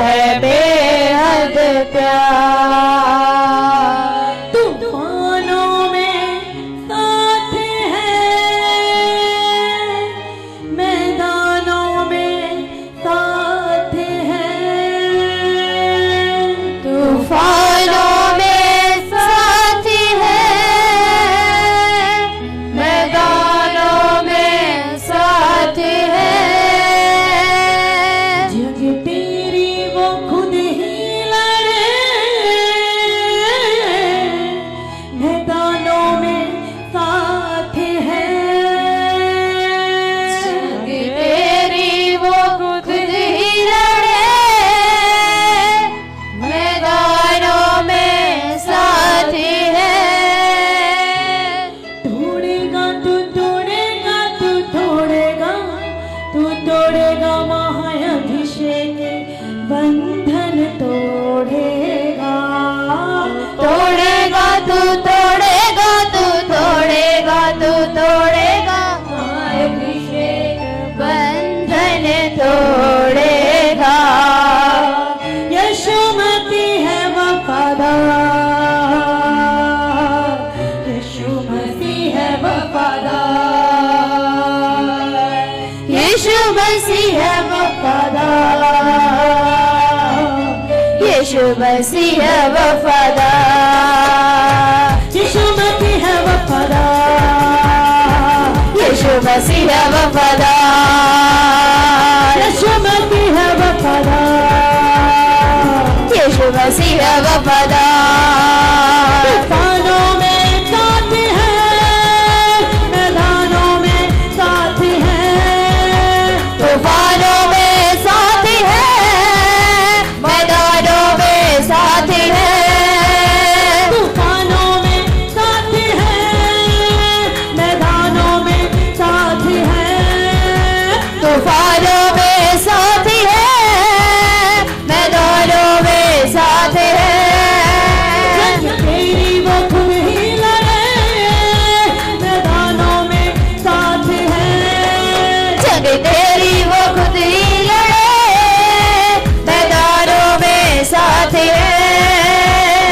है बेहद प्यार। तूफानों में साथ है, मैदानों में साथ है। तूफानों में साथ है, मैदानों में साथ है। जग तेरी वो खुद ही लड़े, मैदानों में साथ है। जग तेरी वो खुद ही लड़े, मैदानों में साथ है। तोड़ेगा तू तोड़ेगा तू तोड़ेगा, तू तोड़ेगा महाअभिषेक बंधन तोड़ेगा। तोड़ेगा तू तोड़ेगा तू तोड़ेगा तू तोड़ेगा, अभिषेक बंधन तोड़ेगा। यीशु मसीह है वफादार, यीशु मसीह है वफादार, यीशु मसीह है वफादार, यीशु मसीह है वफादार, यीशु मसीह है वफादार, यीशु मसीह है वफादार, यीशु मसीह है वफादार। यीशु मसीह है वफादार। तूफानों में साथ है, मैदानों में साथ है। तूफानों में साथ है, मैदानों में साथ है। तूफानों में साथ है, मैदानों में साथ है। तूफानों में साथ है, मैदानों में साथ है। जग तेरी वो खुद ही लड़े, मैदानों में साथ है। जग तेरी वो खुद ही लड़े, मैदानों में साथ है।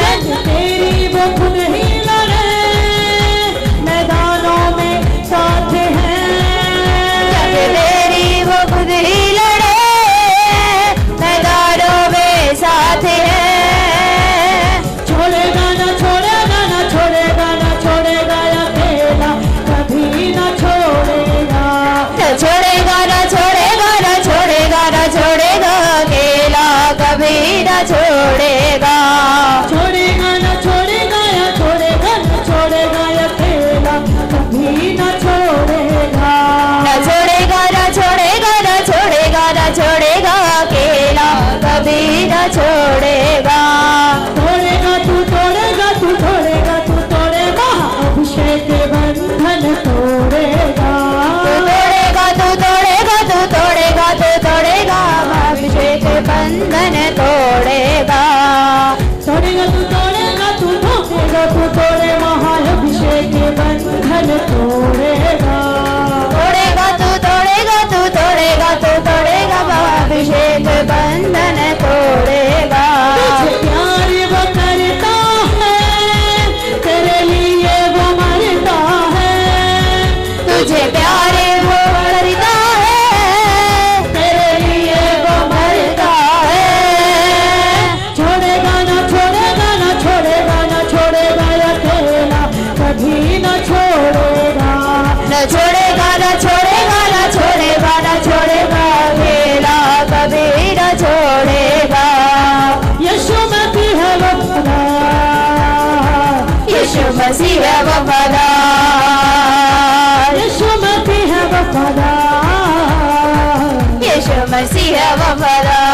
जग तेरी वो खुद ही लड़े, मैदानों में साथ है। जग तेरी वो खुद ही लड़े, मैदानों में साथ है। छोड़ेगा ना छोड़ेगा ना छोड़ेगा ना छोड़ेगा अकेला, कभी ना छोड़ेगा। न छोड़ेगा न छोड़ेगा न छोड़ेगा न छोड़ेगा, अकेला कभी न छोड़ेगा। छोड़ेगा ना छोड़ेगा या छोड़ेगा ना छोड़ेगा अकेला, कभी ना छोड़ेगा। न छोड़ेगा न छोड़ेगा न छोड़ेगा न छोड़ेगा, अकेला कभी न छोड़ेगा। तोड़ेगा तू तोड़ेगा तू तोड़ेगा तू तोड़ेगा, अभिषेक बंधन तोड़ेगा। तू तोड़ेगा तू तोड़ेगा तू तोड़ेगा, अभिषेक बंधन तोड़ेगा। तोड़ेगा तू तोड़ेगा तू तोड़ेगा तू तोड़े, महाअभिषेक बंधन तोड़ेगा। तोड़ेगा तू तोड़ेगा तू तोड़ेगा तू तोड़ेगा, अभिषेक बंधन तोड़ेगा। तुझे प्यार वो करता है, तेरे लिए वो मरता है। तुझे प्यारे वो करता है, तेरे लिए वो मरता है। छोड़ेगा ना छोड़ेगा ना छोड़ेगा ना छोड़ेगा अकेला, कभी ना छोड़ेगा। न छोड़ेगा न छोड़ेगा न छोड़ेगा न छोड़ेगा, अकेला कभी न छोड़ेगा। यीशु मसीह है वफादार, यीशु मसीह है वफादार, यीशु मसीह है वफादार, यीशु मसीह है वफादार,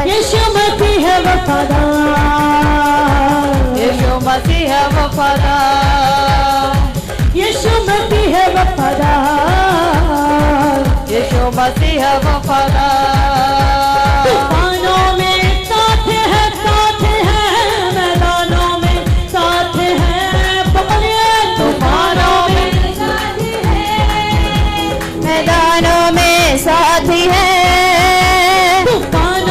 यीशु मसीह है वफादार, यीशु मसीह है वफादार, यीशु मसीह है वफादार, यीशु मसीह है वफादार। तूफानों में साथ है, मैदानों में साथ है। पकड़िए तूफानों में मैदानों में साथी है, तूफानों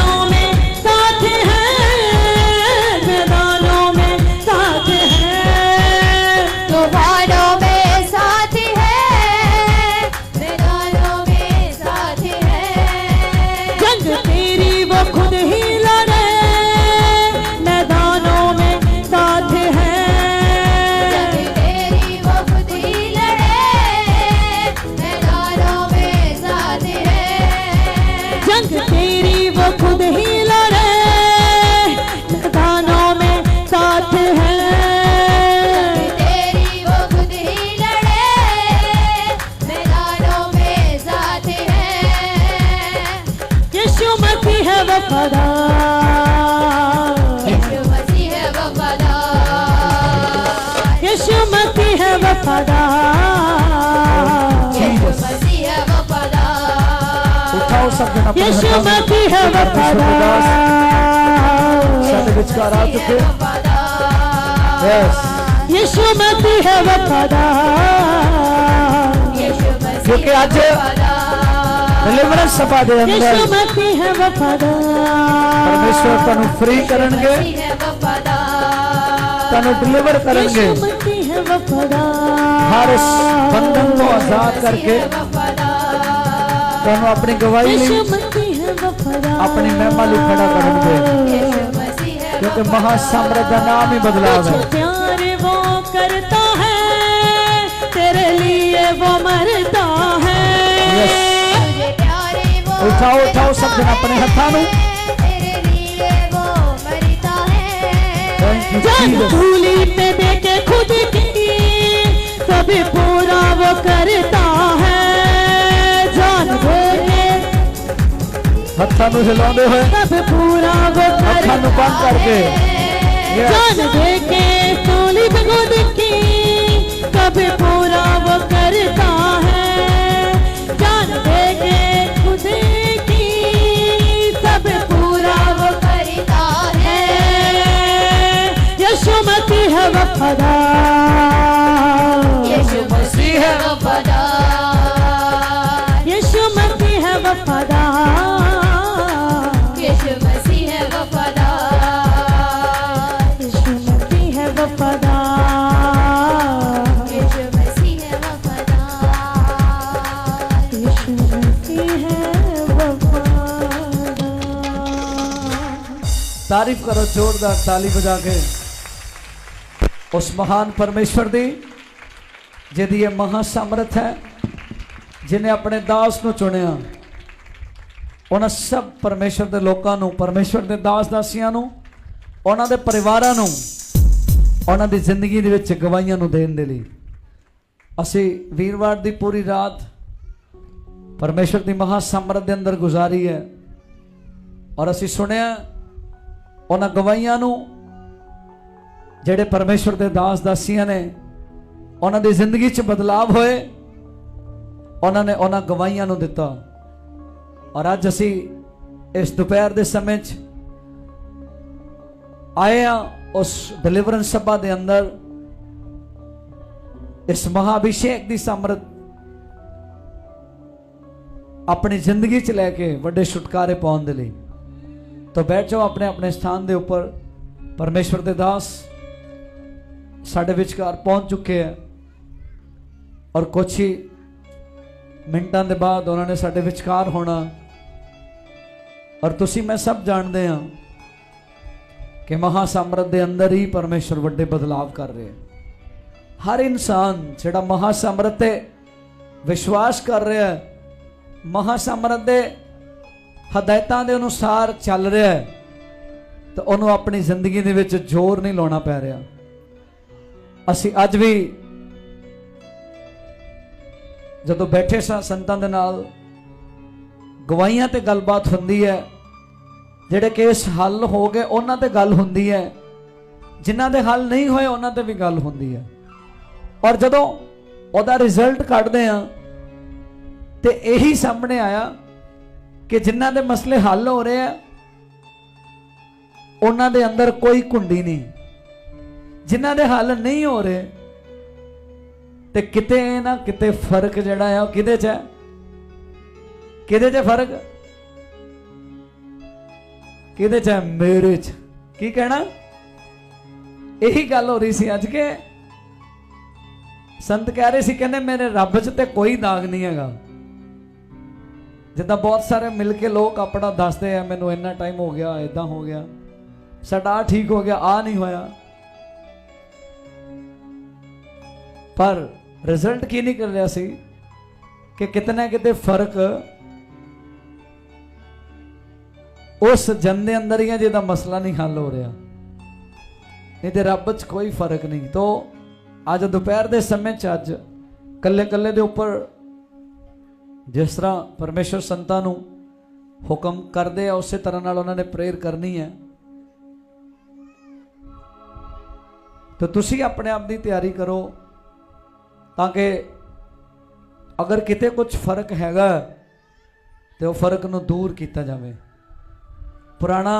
यीशु मसीह है वफादार, यीशु मसीह है वफादार, उठाओ सब जन अपने यीशु हत्थों में मसीह है वफादार, साडे विचकार आ चुके यस यीशु मसीह है वफादार, यीशु मसीह क्योंकि आज डिलीवरेंस सभा दे यीशु अंदर मसीह है वफादार, परमेश्वर तनु फ्री करनगे, है वफादार, तनु डिलीवर करनगे, यीशु मसीह है वफादार, हर इस बंधन को आजाद करके वफादार, तनु अपनी गवाही यीशु ली मसीह है वफादार, अपनी महिमा ली खड़ा करनगे, यीशु मसीह है क्योंकि महासाम्राज्य का नाम ही बदलाव है। तुझे प्यार वो करता है, तेरे लिए वो मरता है, यस तुझे प्यारे वो उठाओ उठाओ सब जन अपने हत्थों में तेरे लिए वो मरता है, थैंक यू जान जीसस धूली पे देके खुद की सभी पूरा वो करता है, जान देके हत्थों में हिलाते हुए सब पूरा वो हत्थों करता में बंद करके यस जान देके धूली पे खुद की कभी पूरा वो करता है, जान देके खुद की सब पूरा वो करता है, यीशु मसीह है वफादार, यीशु मसीह है वफादार, यीशु मसीह है वफादार, यीशु मसीह है वफादार, यीशु मसीह है वफादार, यीशु मसीह है वफादार, यीशु मसीह है वफादार। तारीफ करो जोरदार ताली बजा के उस महान परमेश्वर दी जिहदी ये महासामर्थ है, जिन्हें अपने दास ਨੂੰ ਚੁਣਿਆ। ਉਹਨਾਂ ਸਭ ਪਰਮੇਸ਼ਰ ਦੇ ਲੋਕਾਂ ਨੂੰ, ਪਰਮੇਸ਼ਰ ਦੇ ਦਾਸ ਦਾਸੀਆਂ ਨੂੰ, ਉਹਨਾਂ ਦੇ ਪਰਿਵਾਰਾਂ ਨੂੰ, ਉਹਨਾਂ ਦੀ ਜ਼ਿੰਦਗੀ ਦੇ ਵਿੱਚ ਗਵਾਹੀਆਂ ਨੂੰ ਦੇਣ ਦੇ ਲਈ ਅਸੀਂ ਵੀਰਵਾਰ ਦੀ ਪੂਰੀ ਰਾਤ ਪਰਮੇਸ਼ਰ ਦੀ ਮਹਾਸਾਮਰਥ ਦੇ ਅੰਦਰ ਗੁਜ਼ਾਰੀ ਹੈ ਔਰ ਅਸੀਂ ਸੁਣਿਆ ਉਹਨਾਂ ਗਵਾਹੀਆਂ ਨੂੰ ਜਿਹੜੇ ਪਰਮੇਸ਼ਰ ਦੇ ਦਾਸ ਦਾਸੀਆਂ ਨੇ ਉਹਨਾਂ ਦੀ ਜ਼ਿੰਦਗੀ 'ਚ ਬਦਲਾਵ ਹੋਏ, ਉਹਨਾਂ ਨੇ ਉਹਨਾਂ ਗਵਾਹੀਆਂ ਨੂੰ ਦਿੱਤਾ। ਔਰ ਅੱਜ ਅਸੀਂ ਇਸ ਦੁਪਹਿਰ ਦੇ ਸਮੇਂ 'ਚ ਆਏ ਆ ਉਸ ਡਿਲੀਵਰੈਂਸ ਸਭਾ ਦੇ ਅੰਦਰ ਇਸ ਮਹਾਅਭਿਸ਼ੇਕ ਦੀ ਸਮਰਥ अपनी जिंदगी च लैके वड्डे छुटकारे पाने दे लई। तो बैठ जाओ अपने अपने स्थान दे ऊपर। परमेश्वर दे दास साडे विचकार पहुंच चुके हैं और कुछ ही मिनटां दे बाद उन्होंने साडे विचकार होना। और तुसी मैं सब जानते हैं कि महासामर्थ दे अंदर ही परमेश्वर वड्डे बदलाव कर रहे हैं। हर इंसान जिहड़ा महासामर्थ ते विश्वास कर रहा है, महासामर्थ दे हदायतां दे अनुसार चल रहा है, तो उन्होंने अपनी जिंदगी दे विच जोर नहीं लाना पै रहा। असी अज भी जदों बैठे संतां दे नाल गवाहियां ते गलबात हुंदी है, जिहड़े केस हल हो गए उन्हां ते गल हुंदी है, जिन्हां दे हल नहीं होए उन्हां ते भी गल हुंदी है। और जदों उहदा रिजल्ट कढदे आ ते यही सामने आया कि जिन्हां दे मसले हल हो रहे हैं उन्हां दे अंदर कोई कुंडी नहीं, जिन्हां दे हल नहीं हो रहे ते किते ना किते फर्क जिहड़ा है किहदे च है, किहदे च फर्क, किहदे च है, मेरे च। की कहना, यही गल हो रही सी अज के संत कह रहे सी, कहंदे मेरे रब च ते कोई दाग नहीं हैगा। जिदा बहुत सारे मिल के लोग अपना दसते हैं, मैनू इन्ना टाइम हो गया, इदा हो गया, साडा ठीक हो गया, आ नहीं होया, पर रिजल्ट की नहीं कर रहा सी कि कितना किते फर्क उस जन दे अंदर ही है जिहदा मसला नहीं हल हो रहा, नहीं तो रब च कोई फर्क नहीं। तो अज दोपहर के समय च अज कल्ले कल्ले दे उपर जिस तरह परमेश्वर संतां नूं हुक्म करदे आ उस तरह नाल उन्होंने प्रेयर करनी है। तो तुसी अपने आप की तैयारी करो ताकि अगर किते कुछ फर्क हैगा तो वो फर्क नूं दूर किया जाए, पुराना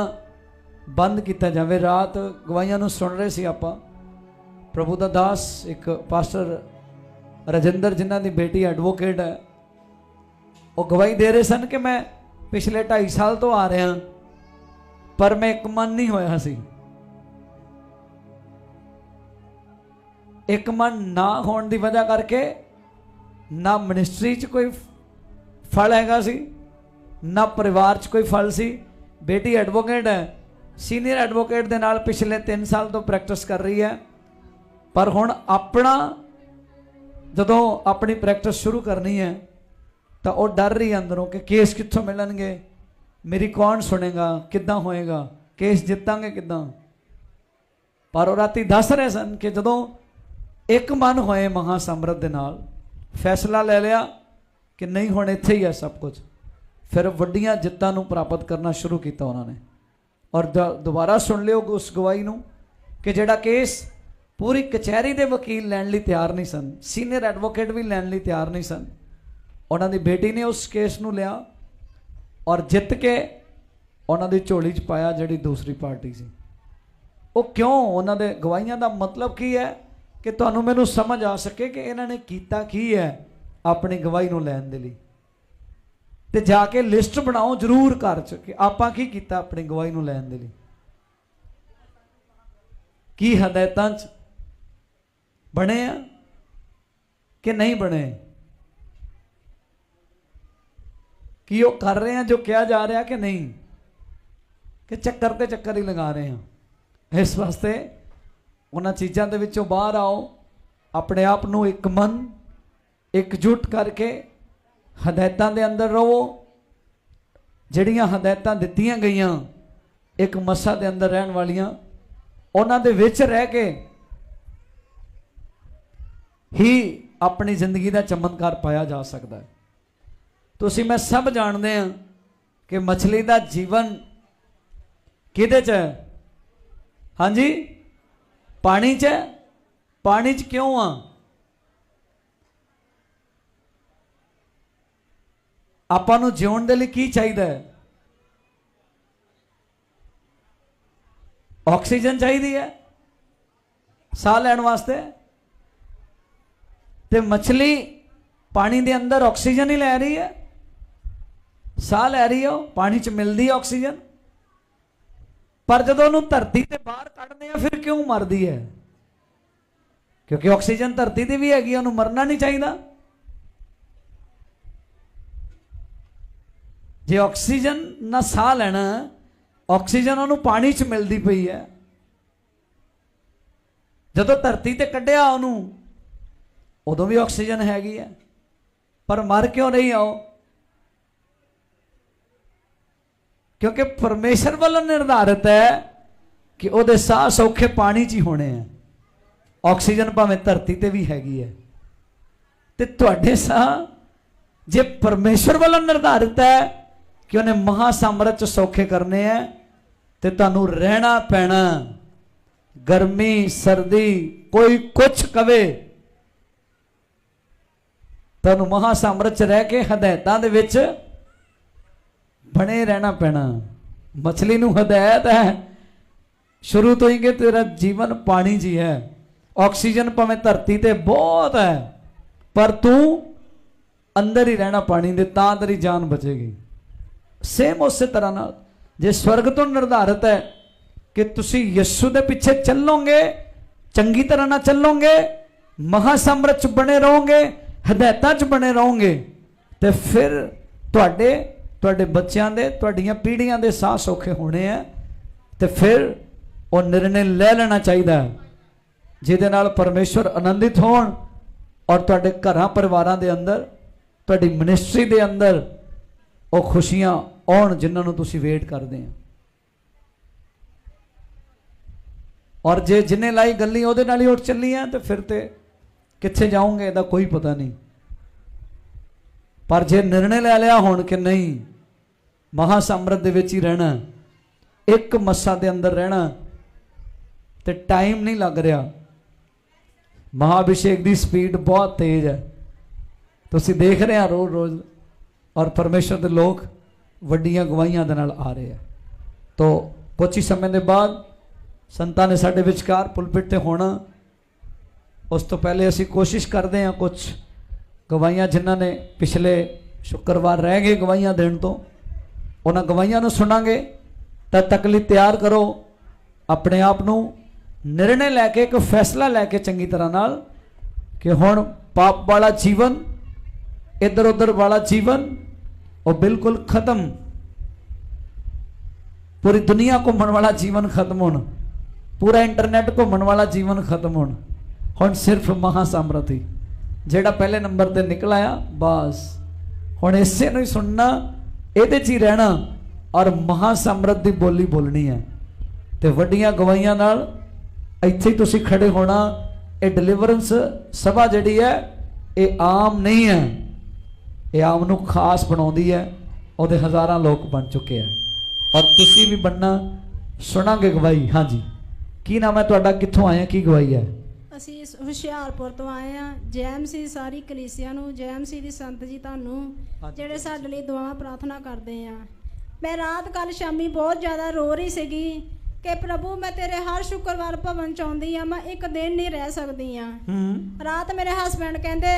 बंद किया जाए। रात गवाहियां नूं सुन रहे सी आपां, प्रभु दा दास एक पास्टर राजिंदर जिन्हां दी बेटी एडवोकेट है, वो गवाही दे रहे सन कि मैं पिछले 2.5 साल तो आ रहा पर मैं एक मन नहीं होया सी। एक मन ना होने की वजह करके ना मिनिस्ट्री च कोई फल हैगा सी, ना परिवार च कोई फल सी। बेटी एडवोकेट है, सीनियर एडवोकेट दे नाल पिछले 3 साल तो प्रैक्टिस कर रही है, पर हुण अपना जदों अपनी प्रैक्टिस शुरू करनी है तो वह डर रही अंदरों कि केस कित्थों मिलणगे, मेरी कौन सुनेगा, किद्दां होएगा, केस जितांगे किद्दां। पर वो राती दस रहे सन कि जदों एक मन होए महासमरथ दे नाल फैसला ले लिया कि नहीं हुण इत्थे ही है सब कुछ, फिर वड्डियां जित्तां नूं प्राप्त करना शुरू किया उन्होंने। और दोबारा सुन लियो उस गवाही नूं कि जिहड़ा केस पूरी कचहरी दे वकील लैण लई तैयार नहीं सन, सीनियर एडवोकेट भी लैण लई तैयार नहीं सन, उन्हां दी बेटी ने उस केस नूं लिया और जित के उन्हां दी झोली च पाया जिहड़ी दूसरी पार्टी सी। वो क्यों, उन्हां दे गवाहियां दा मतलब की है कि तुहानूं मैनूं समझ आ सके कि इन्हां ने कीता की है अपनी गवाही नूं लैण दे लई। ते जाके लिस्ट बनाओ जरूर घर च कि आपां की कीता अपनी गवाही नूं लैण दे लई, की हदायतां च बने आ कि नहीं बने, कि वो कर रहे हैं जो किया जा रहा कि नहीं, कि चक्कर ते चक्कर ही लगा रहे हैं। इस वास्ते उन्हां चीज़ों के विचों बाहर आओ, अपने आप नूं एक मन एकजुट करके हदायतां दे अंदर रहो। जिहड़ियां हदायतां दित्तियां गईयां एक मस्सा दे अंदर रहन वालियां, उन्हां दे विच रह के ही अपनी जिंदगी का चमत्कार पाया जा सकता है। तुसीं मैं सब जानते हैं कि मछली का जीवन किहदे च है? हाँ जी, पानी च। पानी च क्यों आ? आपां नूं जीउण दे लई की चाहिए? ऑक्सीजन चाहिए है साह लैण वास्ते। ते मछली पानी दे अंदर ऑक्सीजन ही लै रही है, साह लै रही है, पानी च मिलती है ऑक्सीजन, पर जदों उन्हूं धरती ते बाहर कढदे हैं फिर क्यों मरदी है? क्योंकि ऑक्सीजन धरती दी भी हैगी, उन्हूं मरना नहीं चाहिए। जे ऑक्सीजन ना साह लैना, ऑक्सीजन उन्हूं पानी च मिलती पई है, जदों धरती ते कढिया उन्हूं उदों भी ऑक्सीजन हैगी है, पर मर क्यों नहीं आओ? क्योंकि परमेश्वर वालों निर्धारित है कि उहदे साह सौखे पानी च ही होने हैं, ऑक्सीजन भावें धरती ते भी हैगी है। ते तुहाडे साह जे परमेश्वर वालों निर्धारित है कि उन्हें महासामरथ सौखे करने हैं, तो तुहानूं रहना पैना, गर्मी सर्दी कोई कुछ कवे, तुहानूं महासामरथ रह के हदायतां दे विच बने रहना पैना। मछली नूं हदायत है शुरू तो ही कि तेरा जीवन पानी जी है, ऑक्सीजन भावें धरती ते बहुत है, पर तू अंदर ही रहना पानी दे, तां तेरी जान बचेगी। सेम उस तरह नाल जे स्वर्ग तो निर्धारित है कि तुसी यीशु दे पिछे चलोगे, चंगी तरह ना चलोगे, महासामरथ बने रहोगे, हदायतां च बने रहोगे, तो फिर तुहाडे तुहाडे बच्चों के तुहाडियां पीढ़ियां दे साह सौखे होने हैं। तो फिर वो निर्णय ले लेना चाहिए जिहदे नाल परमेश्वर आनंदित होण और तुहाडे घरां परिवारां दे अंदर, तुहाडी मिनिस्ट्री दे अंदर वो खुशियां आउण जिन्हां नूं तुसीं वेट करदे हैं। और जे जिन्हें लाई गल्ली उहदे नाल ही उठ चली हैं तो फिर तो कित्थे जाओगे इहदा कोई पता नहीं। पर जे निर्णय ले लिया हुण कि नहीं महासामरथ दे विच ही रहना, एक मस्सा दे अंदर रहना, तो टाइम नहीं लग रहा, ਮਹਾਭਿਸ਼ੇਕ ਦੀ ਸਪੀਡ ਬਹੁਤ ਤੇਜ਼ ਹੈ, ਤੁਸੀਂ ਦੇਖ ਰਹੇ ਆ ਰੋਜ਼ ਰੋਜ਼, ਔਰ ਪਰਮੇਸ਼ਰ ਦੇ ਲੋਕ ਵੱਡੀਆਂ ਗਵਾਹੀਆਂ ਦੇ ਨਾਲ ਆ ਰਹੇ ਆ। ਤੋ ਕੁਛ ਹੀ ਸਮੇਂ ਦੇ ਬਾਅਦ ਸੰਤਾਂ ਨੇ ਸਾਡੇ ਵਿਚਕਾਰ ਪੁਲਪਿਟ ਤੇ ਹੋਣਾ। ਉਸ ਤੋਂ ਪਹਿਲੇ ਅਸੀਂ ਕੋਸ਼ਿਸ਼ ਕਰਦੇ ਹਾਂ ਕੁਝ ਗਵਾਹੀਆਂ ਜਿਨ੍ਹਾਂ ਨੇ ਪਿਛਲੇ ਸ਼ੁੱਕਰਵਾਰ ਰਹਿ ਗਏ ਗਵਾਹੀਆਂ ਦੇਣ ਤੋਂ, ਉਹਨਾਂ ਗਵਾਹੀਆਂ ਨੂੰ ਸੁਣਾਂਗੇ। ਤਦ ਤੱਕ ਲਈ ਤਿਆਰ ਕਰੋ ਆਪਣੇ ਆਪ ਨੂੰ, ਨਿਰਣੇ ਲੈ ਕੇ, ਇੱਕ ਫੈਸਲਾ ਲੈ ਕੇ ਚੰਗੀ ਤਰ੍ਹਾਂ ਨਾਲ ਕਿ ਹੁਣ ਪਾਪ ਵਾਲਾ ਜੀਵਨ, ਇੱਧਰ ਉੱਧਰ ਵਾਲਾ ਜੀਵਨ ਉਹ ਬਿਲਕੁਲ ਖਤਮ। पूरी दुनिया घूमने वाला जीवन खत्म होना, पूरा इंटरनेट घूमने वाला जीवन खत्म होना। हुण सिर्फ महासामर्थी जेड़ा पहले नंबर ते निकल आया, बस हुण इसे नूं ही सुनना, इहदे च ही रहना और महासामर्थ दी बोली बोलनी है। ते वड्डियां गवाहियां नाल इत्थे ही तुसीं खड़े होना। ये डिलीवरेंस सभा जिहड़ी है ये आम नहीं है, ये आम नूं खास बनाउंदी है। उहदे हज़ारां लोग बन चुके हैं और तुसी भी बनना। सुनांगे गवाही। हाँ जी, की नाम है तुहाडा, कित्थों आए, की गवाही है? ਅਸੀਂ ਹੁਸ਼ਿਆਰਪੁਰ ਤੋਂ ਆਏ ਆ। ਜੈਮਸੀ ਸਾਰੀ ਕਲੀਸਿਆ ਨੂੰ, ਜੈਮਸੀ ਦੀ ਸੰਤ ਜੀ ਤੁਹਾਨੂੰ ਜਿਹੜੇ ਸਾਡੇ ਲਈ ਦੁਆਵਾਂ ਪ੍ਰਾਰਥਨਾ ਕਰਦੇ ਆ। ਮੈਂ ਰਾਤ ਕੱਲ ਸ਼ਾਮੀ ਬਹੁਤ ਜ਼ਿਆਦਾ ਰੋ ਰਹੀ ਸੀਗੀ ਕਿ ਪ੍ਰਭੂ ਮੈਂ ਤੇਰੇ ਹਰ ਸ਼ੁੱਕਰਵਾਰ ਭਵਨ ਚ ਆਉਂਦੀ ਆ, ਮੈਂ ਇੱਕ ਦਿਨ ਨਹੀਂ ਰਹਿ ਸਕਦੀ ਆ। ਰਾਤ ਮੇਰੇ ਹਸਬੈਂਡ ਕਹਿੰਦੇ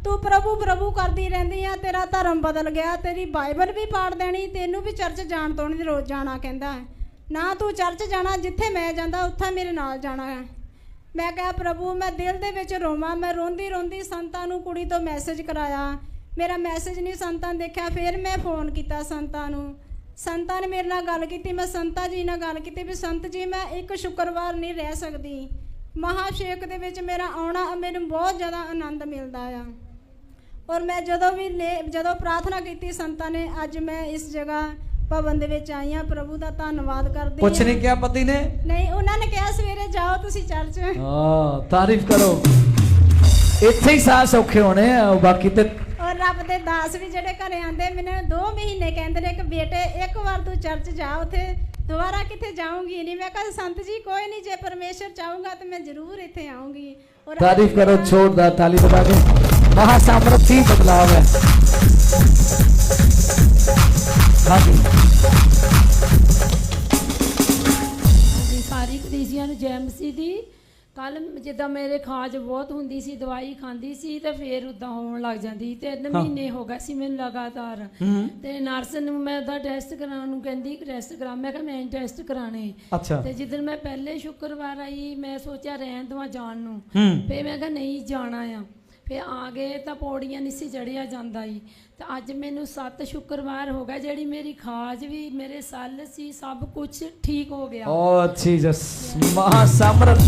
ਤੂੰ ਪ੍ਰਭੂ ਪ੍ਰਭੂ ਕਰਦੀ ਰਹਿੰਦੀ ਆ, ਤੇਰਾ ਧਰਮ ਬਦਲ ਗਿਆ, ਤੇਰੀ ਬਾਈਬਲ ਵੀ ਪਾੜ ਦੇਣੀ, ਤੈਨੂੰ ਵੀ ਚਰਚ ਜਾਣ ਤੋਂ ਨਹੀਂ ਰੋਜ਼ ਜਾਣਾ। ਕਹਿੰਦਾ ਨਾ ਤੂੰ ਚਰਚ ਜਾਣਾ, ਜਿੱਥੇ ਮੈਂ ਜਾਂਦਾ ਉੱਥੇ ਮੇਰੇ ਨਾਲ ਜਾਣਾ ਹੈ। ਮੈਂ ਕਿਹਾ ਪ੍ਰਭੂ ਮੈਂ ਦਿਲ ਦੇ ਵਿੱਚ ਰੋਵਾਂ। ਮੈਂ ਰੋਂਦੀ ਰੋਂਦੀ ਸੰਤਾਂ ਨੂੰ ਕੁੜੀ ਤੋਂ ਮੈਸੇਜ ਕਰਾਇਆ, ਮੇਰਾ ਮੈਸੇਜ ਨਹੀਂ ਸੰਤਾਂ ਦੇਖਿਆ। ਫਿਰ ਮੈਂ ਫੋਨ ਕੀਤਾ ਸੰਤਾਂ ਨੂੰ, ਸੰਤਾਂ ਨੇ ਮੇਰੇ ਨਾਲ ਗੱਲ ਕੀਤੀ। ਮੈਂ ਸੰਤਾਂ ਜੀ ਨਾਲ ਗੱਲ ਕੀਤੀ ਵੀ ਸੰਤ ਜੀ ਮੈਂ ਇੱਕ ਸ਼ੁੱਕਰਵਾਰ ਨਹੀਂ ਰਹਿ ਸਕਦੀ, ਮਹਾਸ਼ੇਕ ਦੇ ਵਿੱਚ ਮੇਰਾ ਆਉਣਾ ਮੈਨੂੰ ਬਹੁਤ ਜ਼ਿਆਦਾ ਆਨੰਦ ਮਿਲਦਾ ਆ। ਔਰ ਮੈਂ ਜਦੋਂ ਪ੍ਰਾਰਥਨਾ ਕੀਤੀ ਸੰਤਾਂ ਨੇ, ਅੱਜ ਮੈਂ ਇਸ ਜਗ੍ਹਾ ਭਵਨ ਦੇ ਵਿੱਚ ਆਈ ਹਾਂ। ਪ੍ਰਭੂ ਦਾ ਧੰਨਵਾਦ ਕਰਦੀ ਹਾਂ। ਕੁਛ ਨਹੀਂ ਕਿਹਾ ਪਤੀ ਨੇ? ਨਹੀਂ, ਉਹਨਾਂ ਨੇ ਕਿਹਾ ਸਵੇਰੇ ਜਾਓ ਤੁਸੀਂ ਚਰਚ। ਹਾਂ, ਤਾਰੀਫ ਕਰੋ। ਇੱਥੇ ਹੀ ਸਾਹ ਸੌਖੇ ਹੋਣੇ ਆ, ਬਾਕੀ ਤੇ ਔਰ ਰੱਬ ਦੇ ਦਾਸ ਵੀ ਜਿਹੜੇ ਘਰੇ ਆਂਦੇ ਮੈਨੂੰ 2 ਮਹੀਨੇ ਕਹਿੰਦੇ ਨੇ ਕਿ ਬੇਟੇ ਇੱਕ ਵਾਰ ਤੂੰ ਚਰਚ ਜਾ, ਉੱਥੇ ਦੁਬਾਰਾ ਕਿੱਥੇ ਜਾਊਂਗੀ ਨਹੀਂ। ਮੈਂ ਕਿਹਾ ਸੰਤ ਜੀ ਕੋਈ ਨਹੀਂ, ਜੇ ਪਰਮੇਸ਼ਰ ਚਾਹੂਗਾ ਤਾਂ ਮੈਂ ਜ਼ਰੂਰ ਇੱਥੇ ਆਊਂਗੀ। ਔਰ तारीफ करो, जोरदार ताली बजा के। महासामर्थी बदलाव है। हाँ जी, ਸਾਰੀ ਕਲੀਸਿਆ ਨੂੰ ਜੈਮਸੀ ਦੀ। ਕੱਲ ਜਿੱਦਾਂ ਮੇਰੇ ਖਾਜ ਬਹੁਤ ਹੁੰਦੀ ਸੀ, ਦਵਾਈ ਖਾਂਦੀ ਸੀ ਤੇ ਫੇਰ ਉਦਾਂ ਹੋਣ ਲੱਗ ਜਾਂਦੀ। 3 ਮਹੀਨੇ ਹੋ ਗਏ ਸੀ ਮੈਨੂੰ ਲਗਾਤਾਰ। ਤੇ ਨਰਸ ਨੂੰ ਮੈਂ ਉਹਦਾ ਟੈਸਟ ਕਰਾਉਣ ਨੂੰ ਕਹਿੰਦੀ ਟੈਸਟ ਕਰਾ, ਮੈਂ ਕਿਹਾ ਮੈਂ ਟੈਸਟ ਕਰਾਣੇ। ਤੇ ਜਿੱਦਣ ਮੈਂ ਪਹਿਲੇ ਸ਼ੁੱਕਰਵਾਰ ਆਈ ਮੈਂ ਸੋਚਿਆ ਰਹਿਣ ਦਵਾਂ ਜਾਣ ਨੂੰ, ਫੇਰ ਮੈਂ ਕਿਹਾ ਨਹੀਂ ਜਾਣਾ ਆ। ਫਿਰ ਆ ਗਏ ਤਾਂ ਪੌੜੀਆਂ ਨਹੀਂ ਸੀ ਚੜਿਆ ਜਾਂਦਾ ਸੀ। ਤਾਂ ਅੱਜ ਮੈਨੂੰ 7 ਸ਼ੁੱਕਰਵਾਰ ਹੋ ਗਿਆ, ਜਿਹੜੀ ਮੇਰੀ ਖਾਜ ਵੀ ਮੇਰੇ ਸੱਲ ਸੀ ਸਭ ਕੁਝ ਠੀਕ ਹੋ ਗਿਆ। ਓ ਜੀਸਸ, ਮਹਾਸਾਮਰਥ।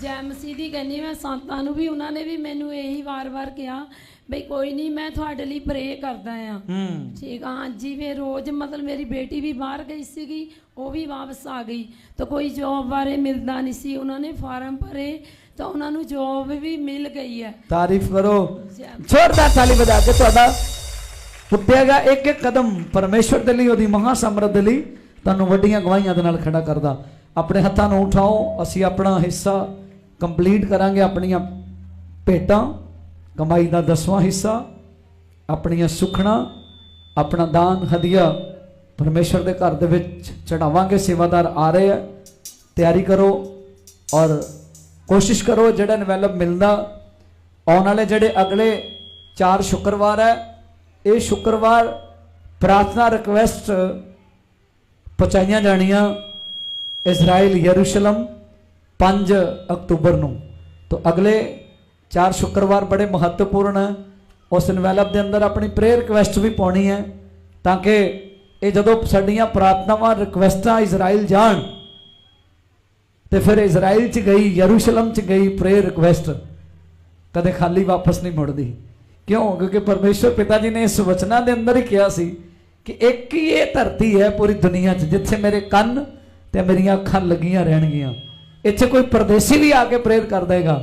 ਜੈਮਸੀ ਦੀ ਕਹਿੰਦੀ ਮੈਂ ਸੰਤਾਂ ਨੂੰ ਵੀ, ਉਹਨਾਂ ਨੇ ਵੀ ਮੈਨੂੰ ਇਹੀ ਵਾਰ-ਵਾਰ ਕਿਹਾ ਬਈ ਕੋਈ ਨਹੀਂ ਮੈਂ ਤੁਹਾਡੇ ਲਈ ਪ੍ਰੇ ਕਰਦਾ ਆ। ਠੀਕ ਆ। ਹਾਂਜੀ, ਫਿਰ ਰੋਜ਼ ਮਤਲਬ ਮੇਰੀ ਬੇਟੀ ਵੀ ਬਾਹਰ ਗਈ ਸੀਗੀ, ਉਹ ਵੀ ਵਾਪਸ ਆ ਗਈ ਤਾਂ ਕੋਈ ਜੋਬ ਬਾਰੇ ਮਿਲਦਾ ਨਹੀਂ ਸੀ। ਉਹਨਾਂ ਨੇ ਫਾਰਮ ਭਰੇ ਤਾਂ ਉਹਨਾਂ ਨੂੰ ਜੋਬ ਵੀ ਮਿਲ ਗਈ ਹੈ। ਤਾਰੀਫ ਕਰੋ, ਜ਼ੋਰਦਾਰ ਤਾਲੀ ਵਜਾ ਕੇ। ਤੁਹਾਡਾ ਪੁੱਟਿਆਗਾ ਇੱਕ ਇੱਕ ਕਦਮ ਪਰਮੇਸ਼ਵਰ ਦੇ ਲਈ, ਉਹਦੀ ਮਹਾਸਾਮਰਥ ਦੇ ਲਈ ਤੁਹਾਨੂੰ ਵੱਡੀਆਂ ਗਵਾਹੀਆਂ ਦੇ ਨਾਲ ਖੜਾ ਕਰਦਾ। ਆਪਣੇ ਹੱਥਾਂ ਨੂੰ ਉਠਾਓ, ਅਸੀਂ ਆਪਣਾ ਹਿੱਸਾ ਕੰਪਲੀਟ ਕਰਾਂਗੇ। ਆਪਣੀਆਂ ਭੇਟਾਂ, ਕਮਾਈ ਦਾ 10ਵਾਂ ਹਿੱਸਾ, ਆਪਣੀਆਂ ਸੁਖਣਾ, ਆਪਣਾ ਦਾਨ ਹਦੀਆ ਪਰਮੇਸ਼ਵਰ ਦੇ ਘਰ ਦੇ ਵਿੱਚ ਚੜਾਵਾਂਗੇ। ਸੇਵਾਦਾਰ ਆ ਰਹੇ ਆ, ਤਿਆਰੀ ਕਰੋ ਔਰ कोशिश करो जेड़ा इनवैलप मिलता। आने वाले जेड़े अगले 4 शुक्रवार है, ये शुक्रवार प्रार्थना रिक्वेस्ट पहुँचाइया जानिया इजराइल यरूशलम 5 अक्तूबर नूं। तो अगले 4 शुक्रवार बड़े महत्वपूर्ण है। उस इनवैलप के अंदर अपनी प्रेयर रिक्वेस्ट भी पानी है ताकि ये जदों साडियां प्रार्थनावां रिक्वेस्टां इजराइल जान तो फिर इजराइल च गई, यरूशलम च गई प्रेयर रिक्वेस्ट कदे खाली वापस नहीं मुड़ती। क्यों? क्योंकि परमेश्वर पिता जी ने इस वचना के अंदर ही कहा सी कि एक ही ये धरती है पूरी दुनिया च जिथे मेरे कन ते मेरियां अखां लगियां रहणगियां। इत्थे कोई परदेसी भी आके प्रेयर कर देगा,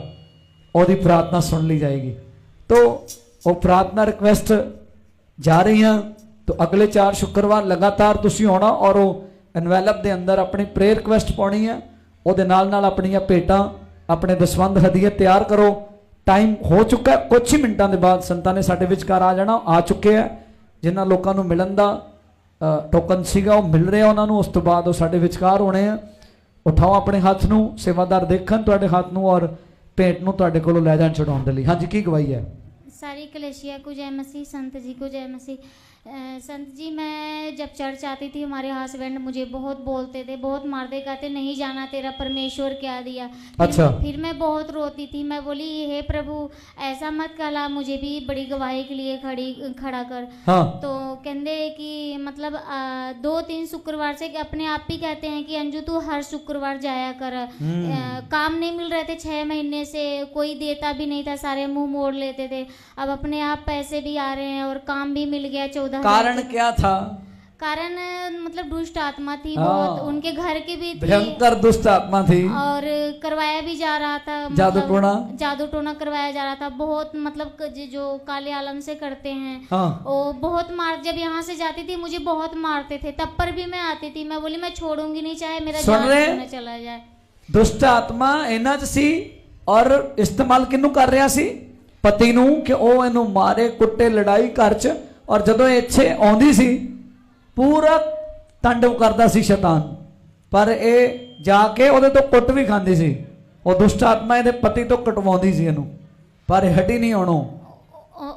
ओदी प्रार्थना सुन ली जाएगी। तो वो प्रार्थना रिक्वेस्ट जा रही हैं। तो अगले 4 शुक्रवार लगातार तुसीं आउणा और वो इनवैलप के अंदर अपनी प्रेयर रिक्वेस्ट पाउणी है। ਉਹਦੇ ਨਾਲ ਨਾਲ ਆਪਣੀਆਂ ਭੇਟਾਂ अपने दसवंध हदीए तैयार करो। टाइम हो चुका है, कुछ ही मिनटां दे बाद संतां ने साडे विचकार आ जाना, आ चुके हैं। जिन्हां लोकां नूं मिलण दा टोकन सीगा वो मिल रहा उन्होंने, उस तो बाद वो साडे विचकार होने हैं। उठाओ अपने हाथ नूं, सेवादार देखण तुहाडे हाथ नूं और भेंट नूं तुहाडे कोलों लै जाण छडाउण दे लई। हाँ जी, की गवाही है? सारी कलेशिया को जय मसीह, संत जी को जय मसीह। संत जी, मैं जब चर्च आती थी हमारे हस्बैंड मुझे बहुत बोलते थे, बहुत मारते, कहते नहीं जाना, तेरा परमेश्वर क्या दिया। अच्छा। फिर मैं बहुत रोती थी, मैं बोली हे प्रभु ऐसा मत कहला, मुझे भी बड़ी गवाही के लिए खड़ा कर। हाँ। तो कहते कि मतलब 2-3 शुक्रवार से अपने आप ही कहते हैं कि अंजू तू हर शुक्रवार जाया कर। काम नहीं मिल रहे थे 6 महीने से, कोई देता भी नहीं था, सारे मुंह मोड़ लेते थे। अब अपने आप पैसे भी आ रहे हैं और काम भी मिल गया 14। कारण क्या था? कारण मतलब दुष्ट आत्मा थी बहुत, उनके घर की भी थी, भयंकर दुष्ट आत्मा थी, और करवाया भी जा रहा था, जादू टोना करवाया जा रहा था बहुत। मतलब जो काले आलम से करते हैं वो बहुत मार, जब यहाँ से जाती थी मुझे बहुत मारते थे, तब पर भी मैं आती थी, मैं बोली मैं छोड़ूंगी नहीं, चाहे मेरा जान न चला जाए। दुष्ट आत्मा इन्हां च सी और इस्तेमाल किनू कर रहा सी? पति नू, कि ਉਹ ਇਹਨੂੰ ਮਾਰੇ ਕੁੱਟੇ ਲੜਾਈ ਘਰ 'ਚ। और ਜਦੋਂ ਇੱਥੇ ਆਉਂਦੀ ਸੀ पूरा तांडव करता सी शैतान, पर ये जाके ਉਹਦੇ ਤੋਂ ਕੁੱਟ ਵੀ ਖਾਂਦੀ ਸੀ। ਉਹ ਦੁਸ਼ਟ ਆਤਮਾ ਇਹਦੇ ਪਤੀ ਤੋਂ ਕਟਵਾਉਂਦੀ ਸੀ ਇਹਨੂੰ, पर हटी नहीं होणों।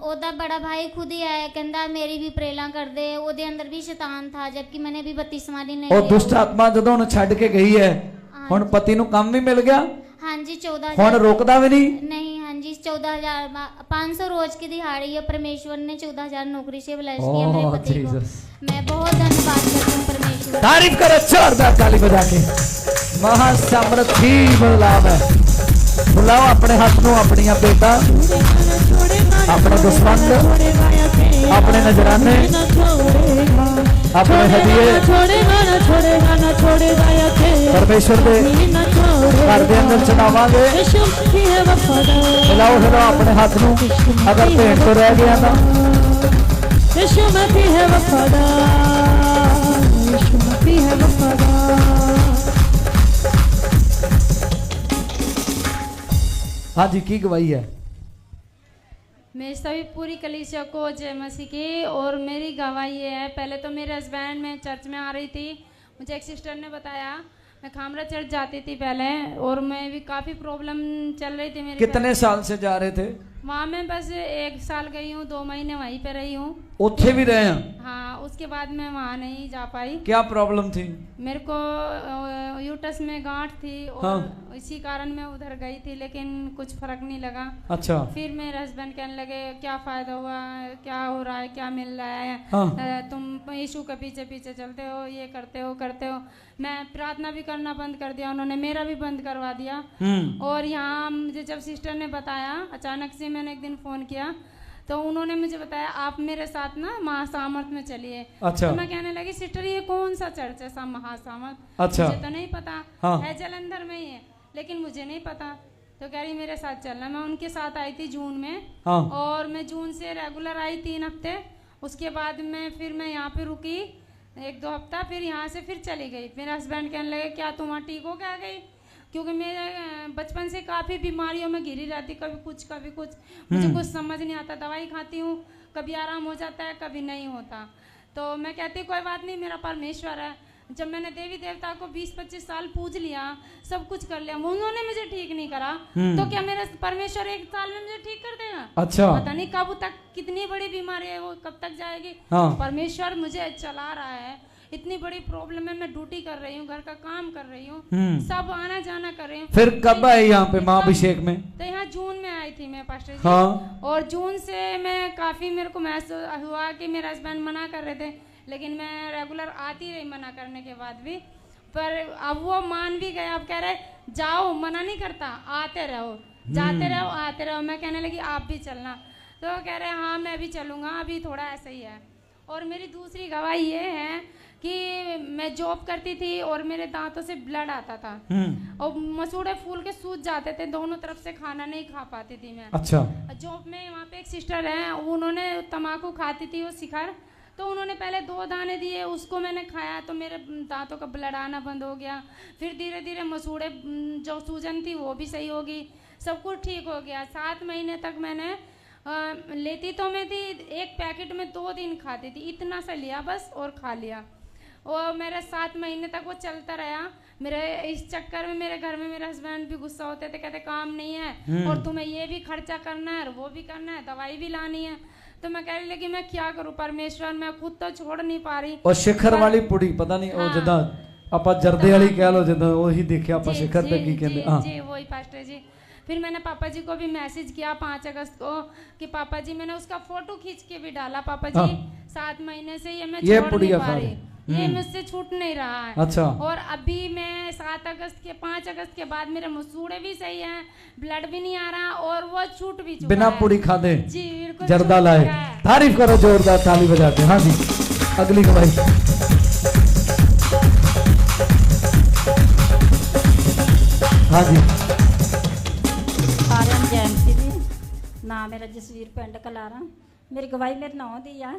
ओदा बड़ा भाई खुद ही आया, कहंदा मेरी भी प्रेला कर दे, ओदे अंदर भी शैतान था, जबकि मैंने भी बपतिस्मा नहीं लिया। ਉਹ दुष्ट आत्मा ਜਦੋਂ ਉਹਨੂੰ ਛੱਡ ਕੇ गई है, ਹੁਣ पति ਨੂੰ ਕੰਮ भी मिल गया। हाँ जी, 14,000 ਹੁਣ ਰੁਕਦਾ भी नहीं। हाँ जी, 14,500 रोज की दिहाड़ी है। परमेश्वर ने 14,000 नौकरी से ब्लेस किया मेरे पति को। मैं बहुत धन्यवाद करती हूँ परमेश्वर। तारीफ करो जोरदार ताली बजा के। महासामर्थी बदलाव है। बुलाओ अपने हाथ को, अपनी बेटा, अपने दुश्मन, अपने नजराने, अपने हदिये परमेश्वर के घर के अंदर चढ़ावांगे। हिलाओ हिलाओ अपने हाथ को, अगर भेंट तो रह गया ना। यीशु मसीह है वफादार, यीशु मसीह है वफादार। हाँ जी, की गवाही है? मैं सभी पूरी कलीसिया को जय मसीह की। और मेरी गवाही ये है, पहले तो मेरे हस्बैंड, मैं चर्च में आ रही थी, मुझे एक सिस्टर ने बताया, मैं खामरा चर्च जाती थी पहले, और मैं भी काफ़ी प्रॉब्लम चल रही थी मेरी। कितने साल से जा रहे थे? वहाँ मैं बस 1 साल गई हूँ, 2 महीने वहीं पे रही हूँ। उत्थे भी रहे हैं? हाँ, उसके बाद मैं वहाँ नहीं जा पाई। क्या प्रॉब्लम थी? मेरे को यूटस में गांठ थी, और हाँ। इसी कारण मैं उधर गई थी, लेकिन कुछ फर्क नहीं लगा। अच्छा। फिर मेरे हस्बैंड कहने लगे क्या फायदा हुआ, क्या हो रहा है, क्या मिल रहा है, हाँ। तुम यीशु के पीछे पीछे चलते हो, ये करते हो। मैं प्रार्थना भी करना बंद कर दिया, उन्होंने मेरा भी बंद करवा दिया। और यहाँ मुझे जब सिस्टर ने बताया, अचानक से मैंने एक दिन फोन किया, तो उन्होंने मुझे बताया आप मेरे साथ ना महासामर्थ में चलिए। अच्छा। तो मैं कहने लगी सिस्टर ये कौन सा चर्च है महासामर्थ? अच्छा। मुझे तो नहीं पता। हाँ। है जलंधर में ही है, लेकिन मुझे नहीं पता। तो कह रही मेरे साथ चलना। मैं उनके साथ आई थी जून में। हाँ। और मैं जून से रेगुलर आई 3 हफ्ते। उसके बाद फिर मैं यहाँ पे रुकी 1-2 हफ्ता, फिर यहाँ से फिर चली गई। मेरे हस्बैंड कहने लगे क्या तुम वहाँ ठीक हो क्या गई? क्योंकि मैं बचपन से काफ़ी बीमारियों में घिरी रहती, कभी कुछ मुझे कुछ समझ नहीं आता। दवाई खाती हूँ, कभी आराम हो जाता है, कभी नहीं होता। तो मैं कहती कोई बात नहीं, मेरा परमेश्वर है। जब मैंने देवी देवता को 20-25 साल पूज लिया, सब कुछ कर लिया, उन्होंने मुझे ठीक नहीं करा, तो क्या मेरा परमेश्वर 1 साल में मुझे ठीक कर देगा? अच्छा। पता नहीं कब तक, कितनी बड़ी बीमारी है वो कब तक जाएगी। हाँ। परमेश्वर मुझे चला रहा है। इतनी बड़ी प्रॉब्लम है, मैं ड्यूटी कर रही हूँ, घर का काम कर रही हूँ, सब आना जाना कर रही हूँ। फिर कब आए यहाँ पे महाअभिषेक में? तो यहाँ जून में आई थी मैं पास्टर जी। हाँ। और जून से मैं काफ़ी, मेरे को महसूस हुआ कि मेरे हस्बैंड मना कर रहे थे, लेकिन मैं रेगुलर आती रही मना करने के बाद भी। पर अब वो मान भी गए, अब कह रहे जाओ, मना नहीं करता, आते रहो, जाते रहो, आते रहो। मैं कहने लगी आप भी चलना, तो कह रहे हाँ मैं भी चलूँगा, अभी थोड़ा ऐसा ही है। और मेरी दूसरी गवाही ये है कि मैं जॉब करती थी और मेरे दांतों से ब्लड आता था, और मसूड़े फूल के सूज जाते थे, दोनों तरफ से खाना नहीं खा पाती थी मैं। अच्छा। जॉब में वहाँ पे एक सिस्टर है, उन्होंने तम्बाकू खाती थी वो शिखर, तो उन्होंने पहले 2 दाने दिए, उसको मैंने खाया तो मेरे दांतों का ब्लड आना बंद हो गया। फिर धीरे धीरे मसूड़े जो सूजन थी वो भी सही होगी, सब कुछ ठीक हो गया। 7 महीने तक मैंने लेती तो मैं थी, एक पैकेट में 2 दिन खाती थी, इतना सा लिया बस और खा लिया। और मेरे 7 महीने तक वो चलता रहा। मेरे इस चक्कर में मेरे घर में मेरे हस्बैंड भी गुस्सा होते थे, कहते काम नहीं है और तुम्हें ये भी खर्चा करना है और वो भी करना है, दवाई भी लानी है। तो मैं कह रही लगी मैं क्या करूं परमेश्वर, मैं खुद तो छोड़ नहीं पा रही। और शिखर वाली पुड़ी पता नहीं ਉਹ ਜਿੱਦਾਂ ਆਪਾਂ ਜਰਦੇ ਵਾਲੀ ਕਹਿ ਲੋ, ਜਿੱਦਾਂ ਉਹੀ ਦੇਖਿਆ ਆਪਾਂ शिखर ਤੇ ਕੀ ਕਹਿੰਦੇ। हाँ जी वही पास्टर जी। फिर मैंने पापा जी को भी मैसेज किया 5 अगस्त को कि पापा जी, मैंने उसका फोटो खींच के भी डाला, पापा जी 7 महीने से ये मैं छोड़ नहीं पा रही, ये मुझसे छूट नहीं रहा है। अच्छा। और अभी मैं 5 अगस्त के बाद मेरे मसूड़े भी सही हैं, ब्लड भी नहीं आ रहा और वो छूट भी चुका बिना है। पूरी खादे जी बिल्कुल जर्दा लाए। तारीफ करो जोरदार ताली बजा के। हाँ जी, अगली गवाही। हाँ जी, ਸਾਰਿਆਂ ਨੂੰ ਜੈਮ ਸੀ ਜੀ। ਨਾਂ ਮੇਰਾ ਜਸਵੀਰ, ਪਿੰਡ ਕਲਾਰਾ। ਮੇਰੀ ਗਵਾਹੀ ਮੇਰੇ ਨਾਂ ਦੀ ਆ।